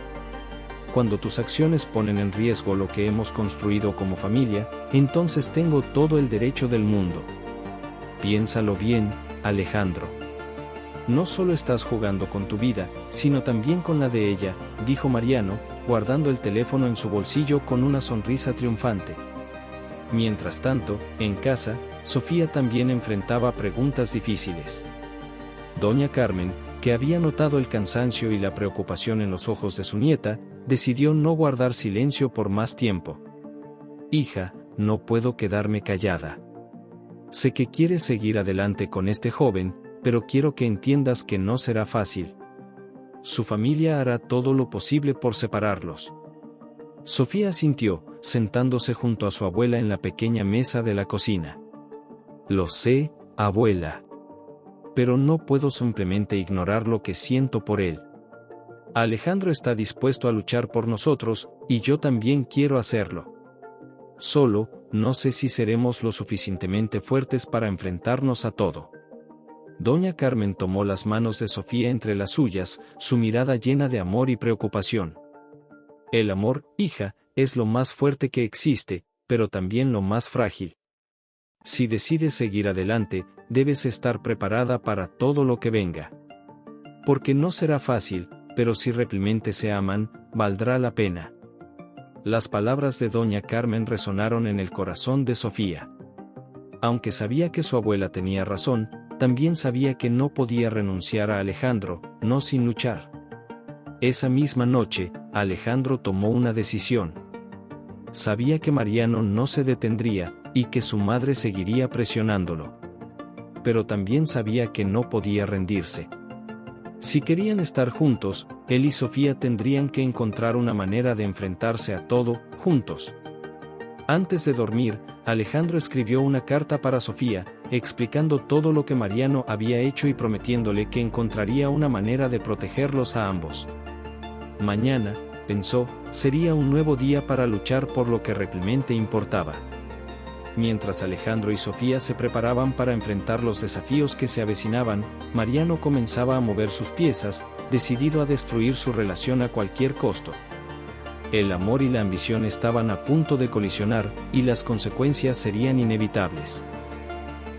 Cuando tus acciones ponen en riesgo lo que hemos construido como familia, entonces tengo todo el derecho del mundo. Piénsalo bien, Alejandro. No solo estás jugando con tu vida, sino también con la de ella», dijo Mariano, guardando el teléfono en su bolsillo con una sonrisa triunfante. Mientras tanto, en casa, Sofía también enfrentaba preguntas difíciles. Doña Carmen, que había notado el cansancio y la preocupación en los ojos de su nieta, decidió no guardar silencio por más tiempo. «Hija, no puedo quedarme callada. Sé que quieres seguir adelante con este joven, pero quiero que entiendas que no será fácil. Su familia hará todo lo posible por separarlos». Sofía asintió, sentándose junto a su abuela en la pequeña mesa de la cocina. «Lo sé, abuela. Pero no puedo simplemente ignorar lo que siento por él. Alejandro está dispuesto a luchar por nosotros, y yo también quiero hacerlo. Solo, no sé si seremos lo suficientemente fuertes para enfrentarnos a todo». Doña Carmen tomó las manos de Sofía entre las suyas, su mirada llena de amor y preocupación. «El amor, hija, es lo más fuerte que existe, pero también lo más frágil. Si decides seguir adelante, debes estar preparada para todo lo que venga. Porque no será fácil, pero si realmente se aman, valdrá la pena». Las palabras de Doña Carmen resonaron en el corazón de Sofía. Aunque sabía que su abuela tenía razón, también sabía que no podía renunciar a Alejandro, no sin luchar. Esa misma noche, Alejandro tomó una decisión. Sabía que Mariano no se detendría, y que su madre seguiría presionándolo. Pero también sabía que no podía rendirse. Si querían estar juntos, él y Sofía tendrían que encontrar una manera de enfrentarse a todo, juntos. Antes de dormir, Alejandro escribió una carta para Sofía, explicando todo lo que Mariano había hecho y prometiéndole que encontraría una manera de protegerlos a ambos. Mañana, pensó, sería un nuevo día para luchar por lo que realmente importaba. Mientras Alejandro y Sofía se preparaban para enfrentar los desafíos que se avecinaban, Mariano comenzaba a mover sus piezas, decidido a destruir su relación a cualquier costo. El amor y la ambición estaban a punto de colisionar, y las consecuencias serían inevitables.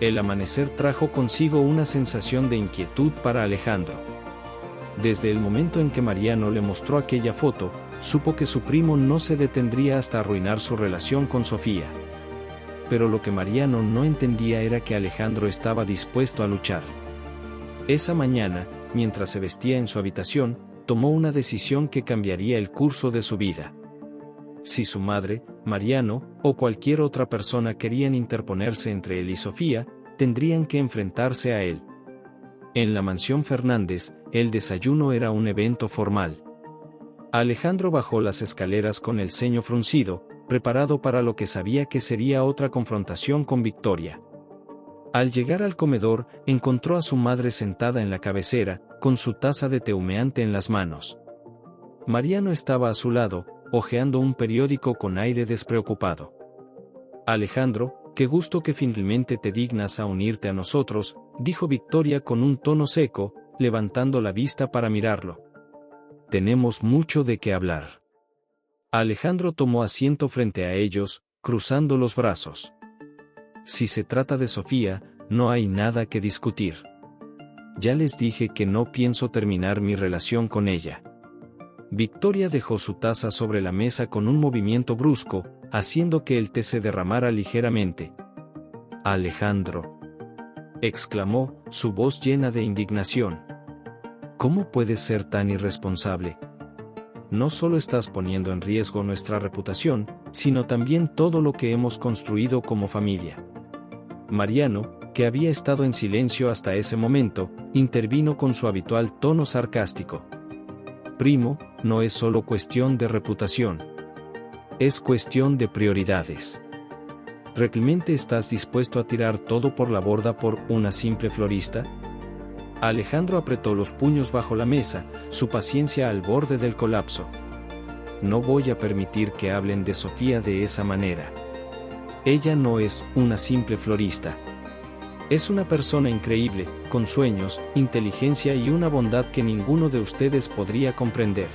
El amanecer trajo consigo una sensación de inquietud para Alejandro. Desde el momento en que Mariano le mostró aquella foto, supo que su primo no se detendría hasta arruinar su relación con Sofía. Pero lo que Mariano no entendía era que Alejandro estaba dispuesto a luchar. Esa mañana, mientras se vestía en su habitación, tomó una decisión que cambiaría el curso de su vida. Si su madre, Mariano, o cualquier otra persona querían interponerse entre él y Sofía, tendrían que enfrentarse a él. En la mansión Fernández, el desayuno era un evento formal. Alejandro bajó las escaleras con el ceño fruncido, preparado para lo que sabía que sería otra confrontación con Victoria. Al llegar al comedor, encontró a su madre sentada en la cabecera, con su taza de té humeante en las manos. Mariano estaba a su lado, hojeando un periódico con aire despreocupado. Alejandro, qué gusto que finalmente te dignas a unirte a nosotros, dijo Victoria con un tono seco, levantando la vista para mirarlo. Tenemos mucho de qué hablar. Alejandro tomó asiento frente a ellos, cruzando los brazos. Si se trata de Sofía, no hay nada que discutir. Ya les dije que no pienso terminar mi relación con ella. Victoria dejó su taza sobre la mesa con un movimiento brusco, haciendo que el té se derramara ligeramente. Alejandro, exclamó, su voz llena de indignación. ¿Cómo puedes ser tan irresponsable? No solo estás poniendo en riesgo nuestra reputación, sino también todo lo que hemos construido como familia. Mariano, que había estado en silencio hasta ese momento, intervino con su habitual tono sarcástico. Primo, no es solo cuestión de reputación. Es cuestión de prioridades. ¿Realmente estás dispuesto a tirar todo por la borda por una simple florista? Alejandro apretó los puños bajo la mesa, su paciencia al borde del colapso. No voy a permitir que hablen de Sofía de esa manera. Ella no es una simple florista. Es una persona increíble, con sueños, inteligencia y una bondad que ninguno de ustedes podría comprender.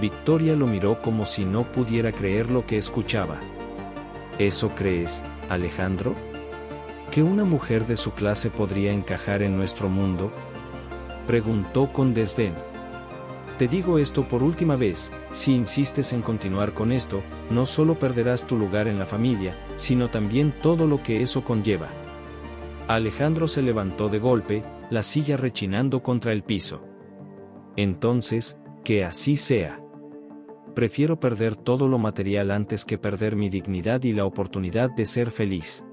Victoria lo miró como si no pudiera creer lo que escuchaba. ¿Eso crees, Alejandro? ¿Que una mujer de su clase podría encajar en nuestro mundo? Preguntó con desdén. Te digo esto por última vez, si insistes en continuar con esto, no solo perderás tu lugar en la familia, sino también todo lo que eso conlleva. Alejandro se levantó de golpe, la silla rechinando contra el piso. Entonces, que así sea. Prefiero perder todo lo material antes que perder mi dignidad y la oportunidad de ser feliz.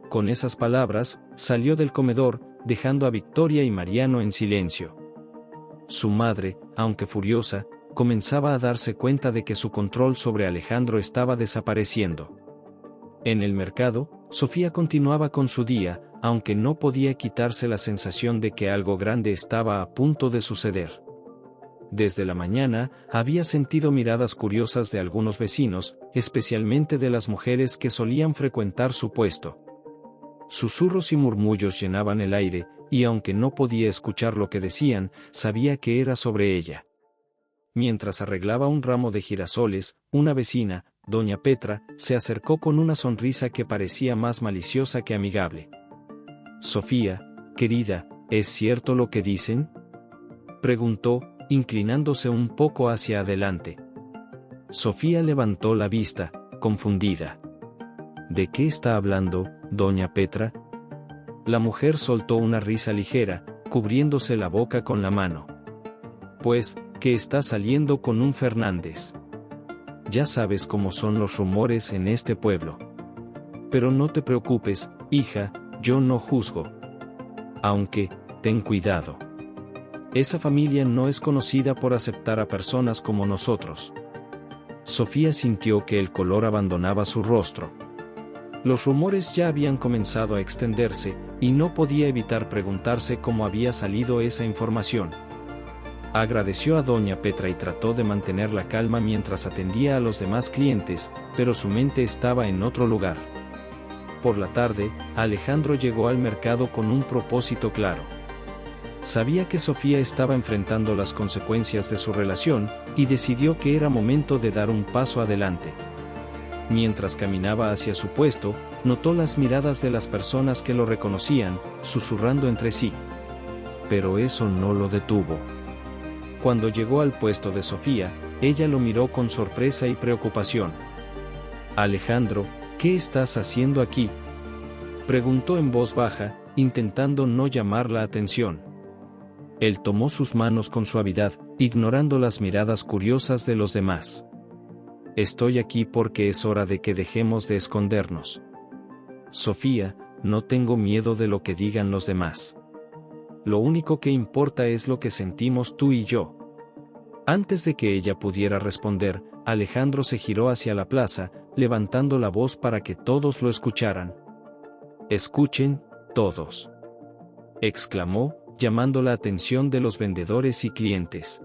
Con esas palabras, salió del comedor, dejando a Victoria y Mariano en silencio. Su madre, aunque furiosa, comenzaba a darse cuenta de que su control sobre Alejandro estaba desapareciendo. En el mercado, Sofía continuaba con su día, aunque no podía quitarse la sensación de que algo grande estaba a punto de suceder. Desde la mañana, había sentido miradas curiosas de algunos vecinos, especialmente de las mujeres que solían frecuentar su puesto. Susurros y murmullos llenaban el aire, y aunque no podía escuchar lo que decían, sabía que era sobre ella. Mientras arreglaba un ramo de girasoles, una vecina, doña Petra, se acercó con una sonrisa que parecía más maliciosa que amigable. Sofía, querida, ¿es cierto lo que dicen?, preguntó, inclinándose un poco hacia adelante. Sofía levantó la vista, confundida. ¿De qué está hablando, doña Petra? La mujer soltó una risa ligera, cubriéndose la boca con la mano. Pues, que está saliendo con un Fernández. Ya sabes cómo son los rumores en este pueblo. Pero no te preocupes, hija, yo no juzgo. Aunque, ten cuidado. Esa familia no es conocida por aceptar a personas como nosotros. Sofía sintió que el color abandonaba su rostro. Los rumores ya habían comenzado a extenderse, y no podía evitar preguntarse cómo había salido esa información. Agradeció a doña Petra y trató de mantener la calma mientras atendía a los demás clientes, pero su mente estaba en otro lugar. Por la tarde, Alejandro llegó al mercado con un propósito claro. Sabía que Sofía estaba enfrentando las consecuencias de su relación, y decidió que era momento de dar un paso adelante. Mientras caminaba hacia su puesto, notó las miradas de las personas que lo reconocían, susurrando entre sí. Pero eso no lo detuvo. Cuando llegó al puesto de Sofía, ella lo miró con sorpresa y preocupación. «Alejandro, ¿qué estás haciendo aquí?», preguntó en voz baja, intentando no llamar la atención. Él tomó sus manos con suavidad, ignorando las miradas curiosas de los demás. «Estoy aquí porque es hora de que dejemos de escondernos. Sofía, no tengo miedo de lo que digan los demás. Lo único que importa es lo que sentimos tú y yo». Antes de que ella pudiera responder, Alejandro se giró hacia la plaza, levantando la voz para que todos lo escucharan. «Escuchen, todos», exclamó, llamando la atención de los vendedores y clientes.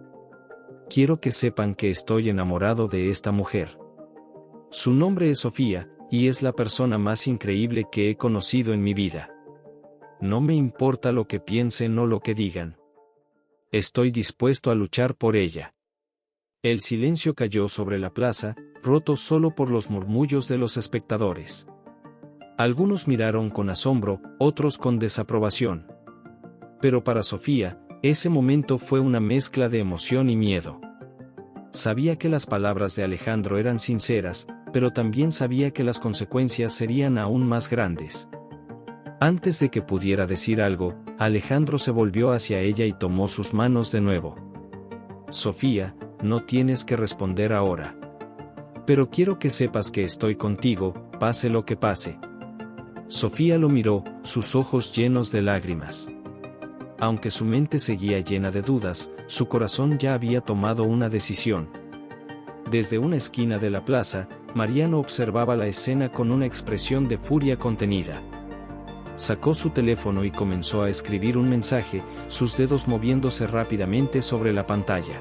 «Quiero que sepan que estoy enamorado de esta mujer. Su nombre es Sofía, y es la persona más increíble que he conocido en mi vida. No me importa lo que piensen o lo que digan. Estoy dispuesto a luchar por ella». El silencio cayó sobre la plaza, roto solo por los murmullos de los espectadores. Algunos miraron con asombro, otros con desaprobación. Pero para Sofía, ese momento fue una mezcla de emoción y miedo. Sabía que las palabras de Alejandro eran sinceras, pero también sabía que las consecuencias serían aún más grandes. Antes de que pudiera decir algo, Alejandro se volvió hacia ella y tomó sus manos de nuevo. «Sofía, no tienes que responder ahora. Pero quiero que sepas que estoy contigo, pase lo que pase». Sofía lo miró, sus ojos llenos de lágrimas. Aunque su mente seguía llena de dudas, su corazón ya había tomado una decisión. Desde una esquina de la plaza, Mariano observaba la escena con una expresión de furia contenida. Sacó su teléfono y comenzó a escribir un mensaje, sus dedos moviéndose rápidamente sobre la pantalla.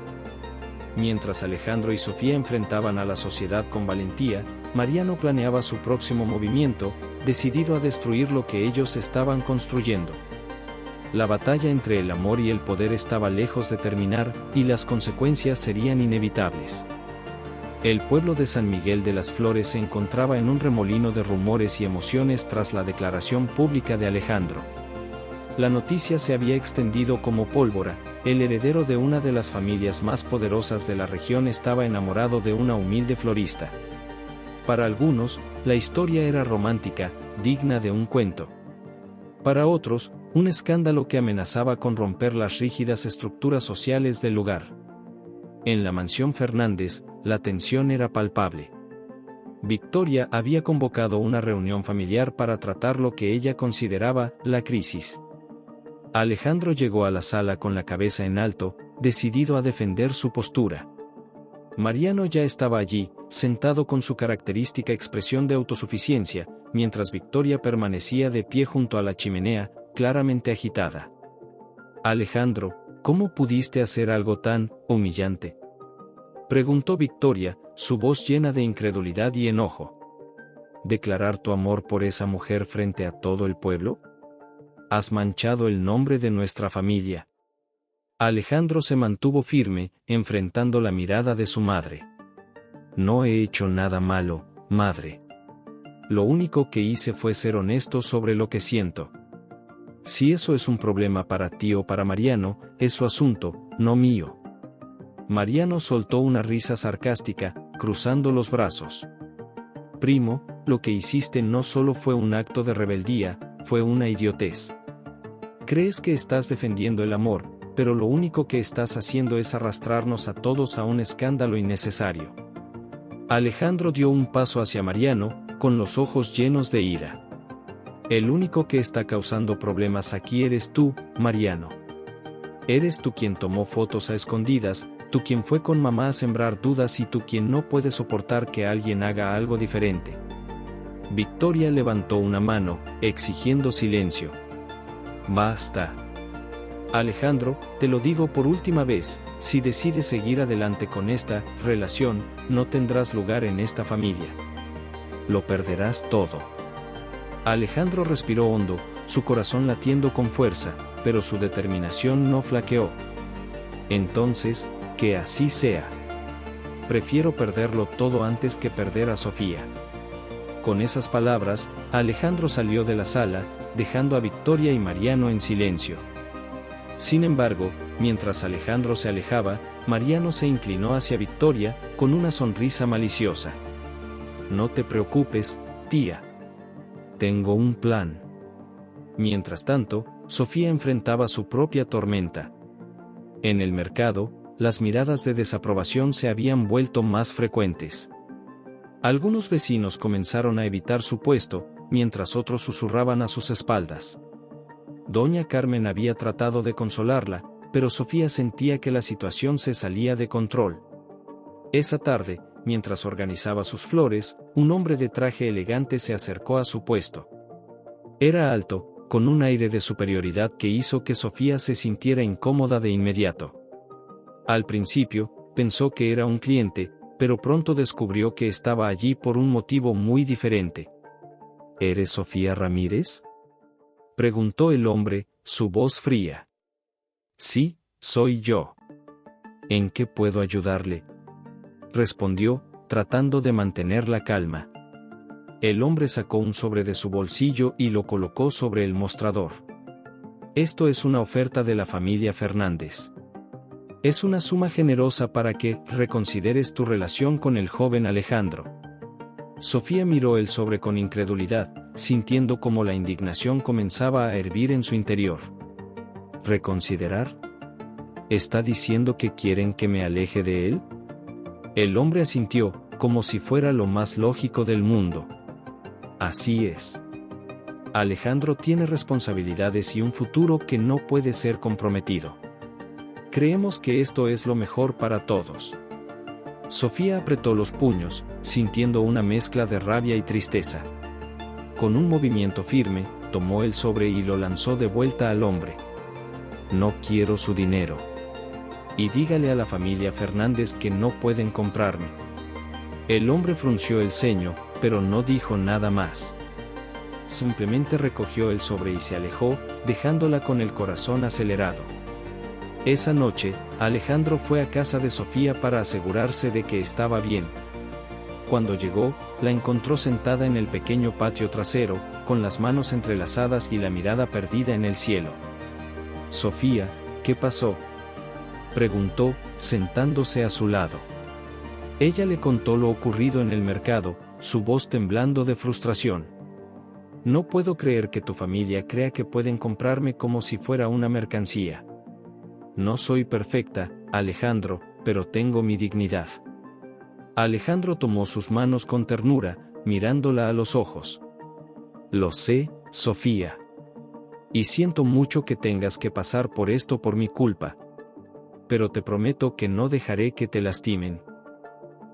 Mientras Alejandro y Sofía enfrentaban a la sociedad con valentía, Mariano planeaba su próximo movimiento, decidido a destruir lo que ellos estaban construyendo. La batalla entre el amor y el poder estaba lejos de terminar, y las consecuencias serían inevitables. El pueblo de San Miguel de las Flores se encontraba en un remolino de rumores y emociones tras la declaración pública de Alejandro. La noticia se había extendido como pólvora. El heredero de una de las familias más poderosas de la región estaba enamorado de una humilde florista. Para algunos, la historia era romántica, digna de un cuento. Para otros, un escándalo que amenazaba con romper las rígidas estructuras sociales del lugar. En la mansión Fernández, la tensión era palpable. Victoria había convocado una reunión familiar para tratar lo que ella consideraba la crisis. Alejandro llegó a la sala con la cabeza en alto, decidido a defender su postura. Mariano ya estaba allí, sentado con su característica expresión de autosuficiencia, mientras Victoria permanecía de pie junto a la chimenea, claramente agitada. «Alejandro, ¿cómo pudiste hacer algo tan humillante?», preguntó Victoria, su voz llena de incredulidad y enojo. «¿Declarar tu amor por esa mujer frente a todo el pueblo? Has manchado el nombre de nuestra familia». Alejandro se mantuvo firme, enfrentando la mirada de su madre. «No he hecho nada malo, madre. Lo único que hice fue ser honesto sobre lo que siento. Si eso es un problema para ti o para Mariano, es su asunto, no mío». Mariano soltó una risa sarcástica, cruzando los brazos. «Primo, lo que hiciste no solo fue un acto de rebeldía, fue una idiotez. Crees que estás defendiendo el amor, pero lo único que estás haciendo es arrastrarnos a todos a un escándalo innecesario». Alejandro dio un paso hacia Mariano, con los ojos llenos de ira. «El único que está causando problemas aquí eres tú, Mariano. Eres tú quien tomó fotos a escondidas, tú quien fue con mamá a sembrar dudas y tú quien no puede soportar que alguien haga algo diferente». Victoria levantó una mano, exigiendo silencio. «Basta. Alejandro, te lo digo por última vez, si decides seguir adelante con esta relación, no tendrás lugar en esta familia. Lo perderás todo». Alejandro respiró hondo, su corazón latiendo con fuerza, pero su determinación no flaqueó. «Entonces, que así sea. Prefiero perderlo todo antes que perder a Sofía». Con esas palabras, Alejandro salió de la sala, dejando a Victoria y Mariano en silencio. Sin embargo, Mientras Alejandro se alejaba, Mariano se inclinó hacia Victoria, con una sonrisa maliciosa. No te preocupes, tía. Tengo un plan. Mientras tanto, Sofía enfrentaba su propia tormenta. En el mercado, las miradas de desaprobación se habían vuelto más frecuentes. Algunos vecinos comenzaron a evitar su puesto, mientras otros susurraban a sus espaldas. Doña Carmen había tratado de consolarla, pero Sofía sentía que la situación se salía de control. Esa tarde, mientras organizaba sus flores, un hombre de traje elegante se acercó a su puesto. Era alto, con un aire de superioridad que hizo que Sofía se sintiera incómoda de inmediato. Al principio, pensó que era un cliente, pero pronto descubrió que estaba allí por un motivo muy diferente. ¿Eres Sofía Ramírez?, preguntó el hombre, su voz fría. Sí, soy yo. ¿En qué puedo ayudarle?, respondió, tratando de mantener la calma. El hombre sacó un sobre de su bolsillo y lo colocó sobre el mostrador. Esto es una oferta de la familia Fernández. Es una suma generosa para que reconsideres tu relación con el joven Alejandro. Sofía miró el sobre con incredulidad, sintiendo como la indignación comenzaba a hervir en su interior. ¿Reconsiderar? ¿Está diciendo que quieren que me aleje de él? El hombre asintió, como si fuera lo más lógico del mundo. Así es. Alejandro tiene responsabilidades y un futuro que no puede ser comprometido. Creemos que esto es lo mejor para todos. Sofía apretó los puños, sintiendo una mezcla de rabia y tristeza. Con un movimiento firme, tomó el sobre y lo lanzó de vuelta al hombre. No quiero su dinero. Y dígale a la familia Fernández que no pueden comprarme. El hombre frunció el ceño, pero no dijo nada más. Simplemente recogió el sobre y se alejó, dejándola con el corazón acelerado. Esa noche, Alejandro fue a casa de Sofía para asegurarse de que estaba bien. Cuando llegó, la encontró sentada en el pequeño patio trasero, con las manos entrelazadas y la mirada perdida en el cielo. Sofía, ¿qué pasó?, preguntó, sentándose a su lado. Ella le contó lo ocurrido en el mercado, su voz temblando de frustración. No puedo creer que tu familia crea que pueden comprarme como si fuera una mercancía. No soy perfecta, Alejandro, pero tengo mi dignidad. Alejandro tomó sus manos con ternura, mirándola a los ojos. Lo sé, Sofía. Y siento mucho que tengas que pasar por esto por mi culpa. Pero te prometo que no dejaré que te lastimen.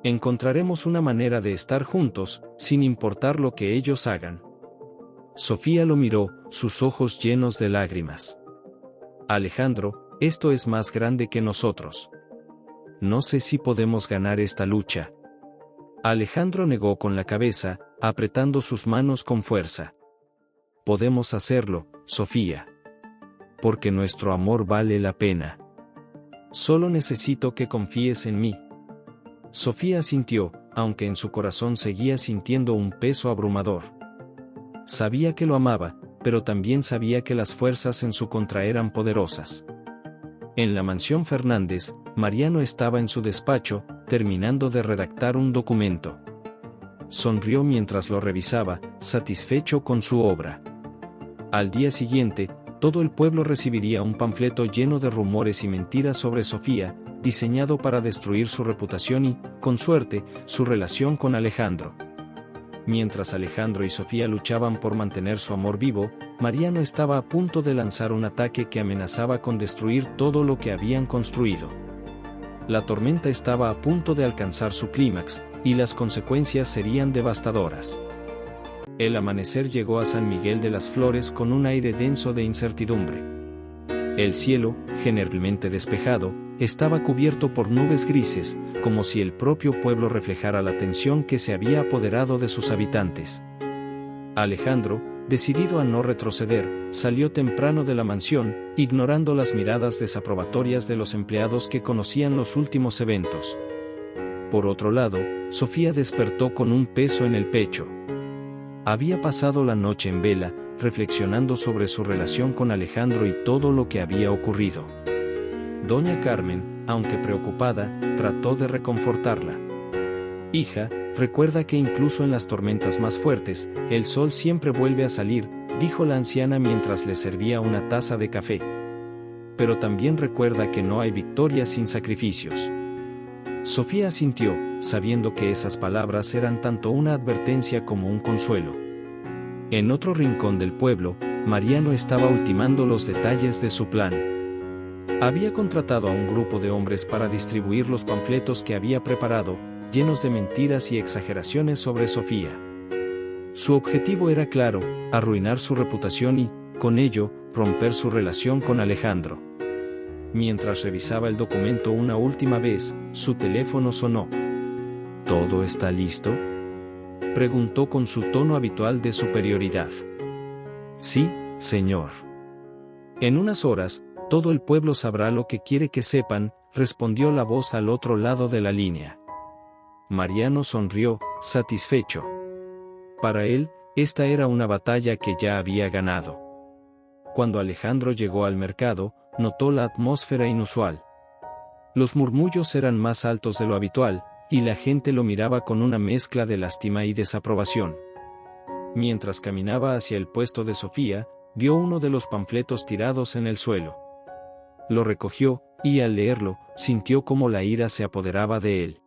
Encontraremos una manera de estar juntos, sin importar lo que ellos hagan. Sofía lo miró, sus ojos llenos de lágrimas. Alejandro, esto es más grande que nosotros. No sé si podemos ganar esta lucha. Alejandro negó con la cabeza, apretando sus manos con fuerza. Podemos hacerlo, Sofía. Porque nuestro amor vale la pena. Solo necesito que confíes en mí. Sofía asintió, aunque en su corazón seguía sintiendo un peso abrumador. Sabía que lo amaba, pero también sabía que las fuerzas en su contra eran poderosas. En la mansión Fernández, Mariano estaba en su despacho, terminando de redactar un documento. Sonrió mientras lo revisaba, satisfecho con su obra. Al día siguiente, todo el pueblo recibiría un panfleto lleno de rumores y mentiras sobre Sofía, diseñado para destruir su reputación y, con suerte, su relación con Alejandro. Mientras Alejandro y Sofía luchaban por mantener su amor vivo, Mariano estaba a punto de lanzar un ataque que amenazaba con destruir todo lo que habían construido. La tormenta estaba a punto de alcanzar su clímax, y las consecuencias serían devastadoras. El amanecer llegó a San Miguel de las Flores con un aire denso de incertidumbre. El cielo, generalmente despejado, estaba cubierto por nubes grises, como si el propio pueblo reflejara la tensión que se había apoderado de sus habitantes. Alejandro, decidido a no retroceder, salió temprano de la mansión, ignorando las miradas desaprobatorias de los empleados que conocían los últimos eventos. Por otro lado, Sofía despertó con un peso en el pecho. Había pasado la noche en vela, reflexionando sobre su relación con Alejandro y todo lo que había ocurrido. Doña Carmen, aunque preocupada, trató de reconfortarla. Hija, recuerda que incluso en las tormentas más fuertes, el sol siempre vuelve a salir, dijo la anciana mientras le servía una taza de café. Pero también recuerda que no hay victoria sin sacrificios. Sofía asintió, sabiendo que esas palabras eran tanto una advertencia como un consuelo. En otro rincón del pueblo, Mariano estaba ultimando los detalles de su plan. Había contratado a un grupo de hombres para distribuir los panfletos que había preparado, llenos de mentiras y exageraciones sobre Sofía. Su objetivo era claro, arruinar su reputación y, con ello, romper su relación con Alejandro. Mientras revisaba el documento una última vez, su teléfono sonó. ¿Todo está listo?, preguntó con su tono habitual de superioridad. Sí, señor. En unas horas, todo el pueblo sabrá lo que quiere que sepan, respondió la voz al otro lado de la línea. Mariano sonrió, satisfecho. Para él, esta era una batalla que ya había ganado. Cuando Alejandro llegó al mercado, notó la atmósfera inusual. Los murmullos eran más altos de lo habitual, y la gente lo miraba con una mezcla de lástima y desaprobación. Mientras caminaba hacia el puesto de Sofía, vio uno de los panfletos tirados en el suelo. Lo recogió, y al leerlo, sintió cómo la ira se apoderaba de él.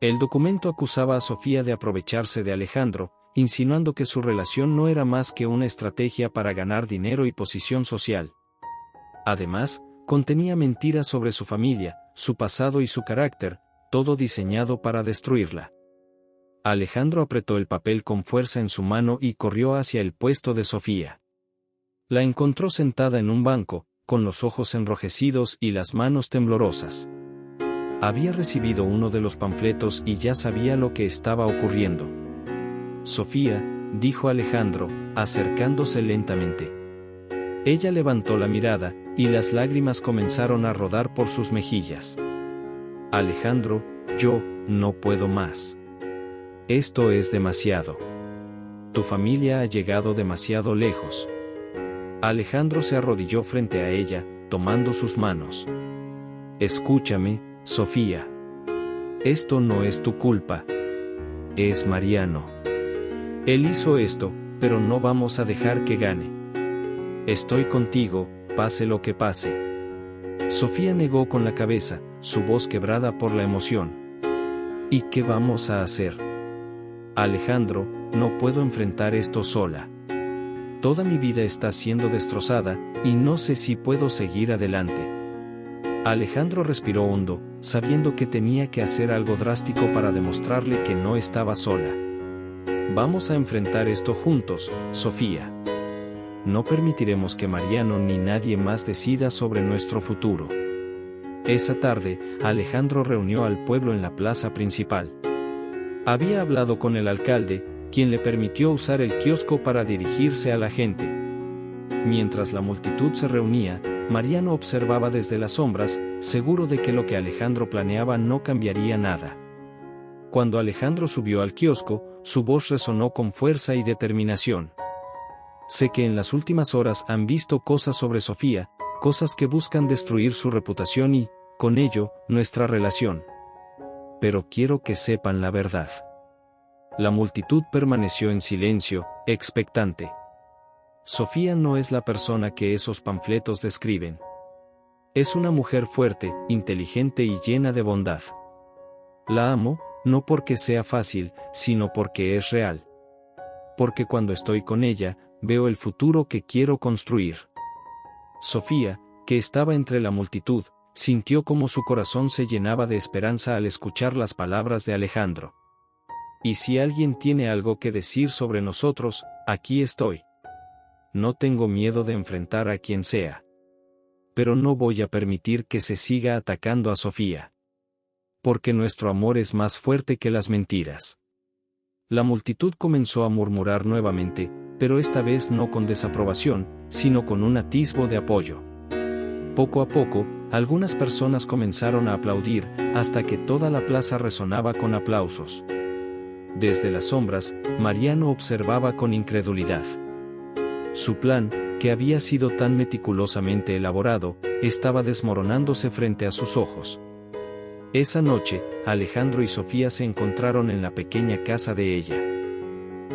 El documento acusaba a Sofía de aprovecharse de Alejandro, insinuando que su relación no era más que una estrategia para ganar dinero y posición social. Además, contenía mentiras sobre su familia, su pasado y su carácter, todo diseñado para destruirla. Alejandro apretó el papel con fuerza en su mano y corrió hacia el puesto de Sofía. La encontró sentada en un banco, con los ojos enrojecidos y las manos temblorosas. Había recibido uno de los panfletos y ya sabía lo que estaba ocurriendo. Sofía, dijo Alejandro, acercándose lentamente. Ella levantó la mirada, y las lágrimas comenzaron a rodar por sus mejillas. Alejandro, yo no puedo más. Esto es demasiado. Tu familia ha llegado demasiado lejos. Alejandro se arrodilló frente a ella, tomando sus manos. Escúchame, Sofía. Esto no es tu culpa. Es Mariano. Él hizo esto, pero no vamos a dejar que gane. Estoy contigo, pase lo que pase. Sofía negó con la cabeza, su voz quebrada por la emoción. ¿Y qué vamos a hacer? Alejandro, no puedo enfrentar esto sola. Toda mi vida está siendo destrozada, y no sé si puedo seguir adelante. Alejandro respiró hondo, sabiendo que tenía que hacer algo drástico para demostrarle que no estaba sola. Vamos a enfrentar esto juntos, Sofía. No permitiremos que Mariano ni nadie más decida sobre nuestro futuro. Esa tarde, Alejandro reunió al pueblo en la plaza principal. Había hablado con el alcalde, quien le permitió usar el kiosco para dirigirse a la gente. Mientras la multitud se reunía, Mariano observaba desde las sombras, seguro de que lo que Alejandro planeaba no cambiaría nada. Cuando Alejandro subió al kiosco, su voz resonó con fuerza y determinación. Sé que en las últimas horas han visto cosas sobre Sofía, cosas que buscan destruir su reputación y, con ello, nuestra relación. Pero quiero que sepan la verdad. La multitud permaneció en silencio, expectante. Sofía no es la persona que esos panfletos describen. Es una mujer fuerte, inteligente y llena de bondad. La amo, no porque sea fácil, sino porque es real. Porque cuando estoy con ella, veo el futuro que quiero construir. Sofía, que estaba entre la multitud, sintió como su corazón se llenaba de esperanza al escuchar las palabras de Alejandro. Y si alguien tiene algo que decir sobre nosotros, aquí estoy. No tengo miedo de enfrentar a quien sea. Pero no voy a permitir que se siga atacando a Sofía. Porque nuestro amor es más fuerte que las mentiras. La multitud comenzó a murmurar nuevamente, pero esta vez no con desaprobación, sino con un atisbo de apoyo. Poco a poco, algunas personas comenzaron a aplaudir, hasta que toda la plaza resonaba con aplausos. Desde las sombras, Mariano observaba con incredulidad. Su plan, que había sido tan meticulosamente elaborado, estaba desmoronándose frente a sus ojos. Esa noche, Alejandro y Sofía se encontraron en la pequeña casa de ella.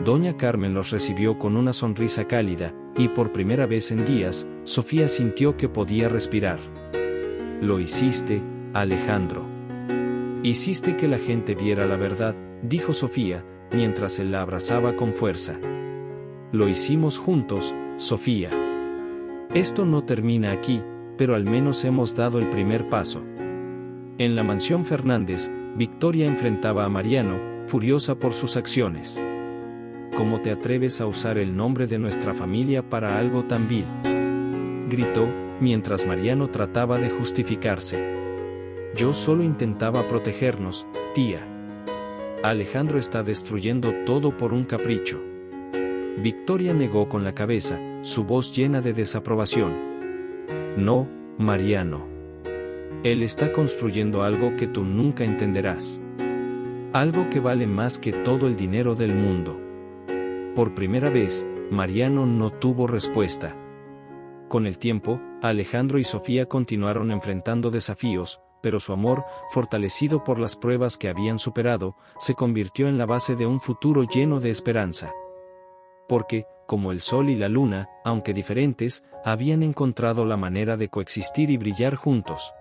Doña Carmen los recibió con una sonrisa cálida, y por primera vez en días, Sofía sintió que podía respirar. «Lo hiciste, Alejandro. Hiciste que la gente viera la verdad», dijo Sofía, mientras él la abrazaba con fuerza. «Lo hicimos juntos, Sofía. Esto no termina aquí, pero al menos hemos dado el primer paso». En la mansión Fernández, Victoria enfrentaba a Mariano, furiosa por sus acciones. «¿Cómo te atreves a usar el nombre de nuestra familia para algo tan vil?», gritó, mientras Mariano trataba de justificarse. «Yo solo intentaba protegernos, tía. Alejandro está destruyendo todo por un capricho». Victoria negó con la cabeza, su voz llena de desaprobación. «No, Mariano. Él está construyendo algo que tú nunca entenderás. Algo que vale más que todo el dinero del mundo». Por primera vez, Mariano no tuvo respuesta. Con el tiempo, Alejandro y Sofía continuaron enfrentando desafíos, pero su amor, fortalecido por las pruebas que habían superado, se convirtió en la base de un futuro lleno de esperanza. Porque, como el sol y la luna, aunque diferentes, habían encontrado la manera de coexistir y brillar juntos.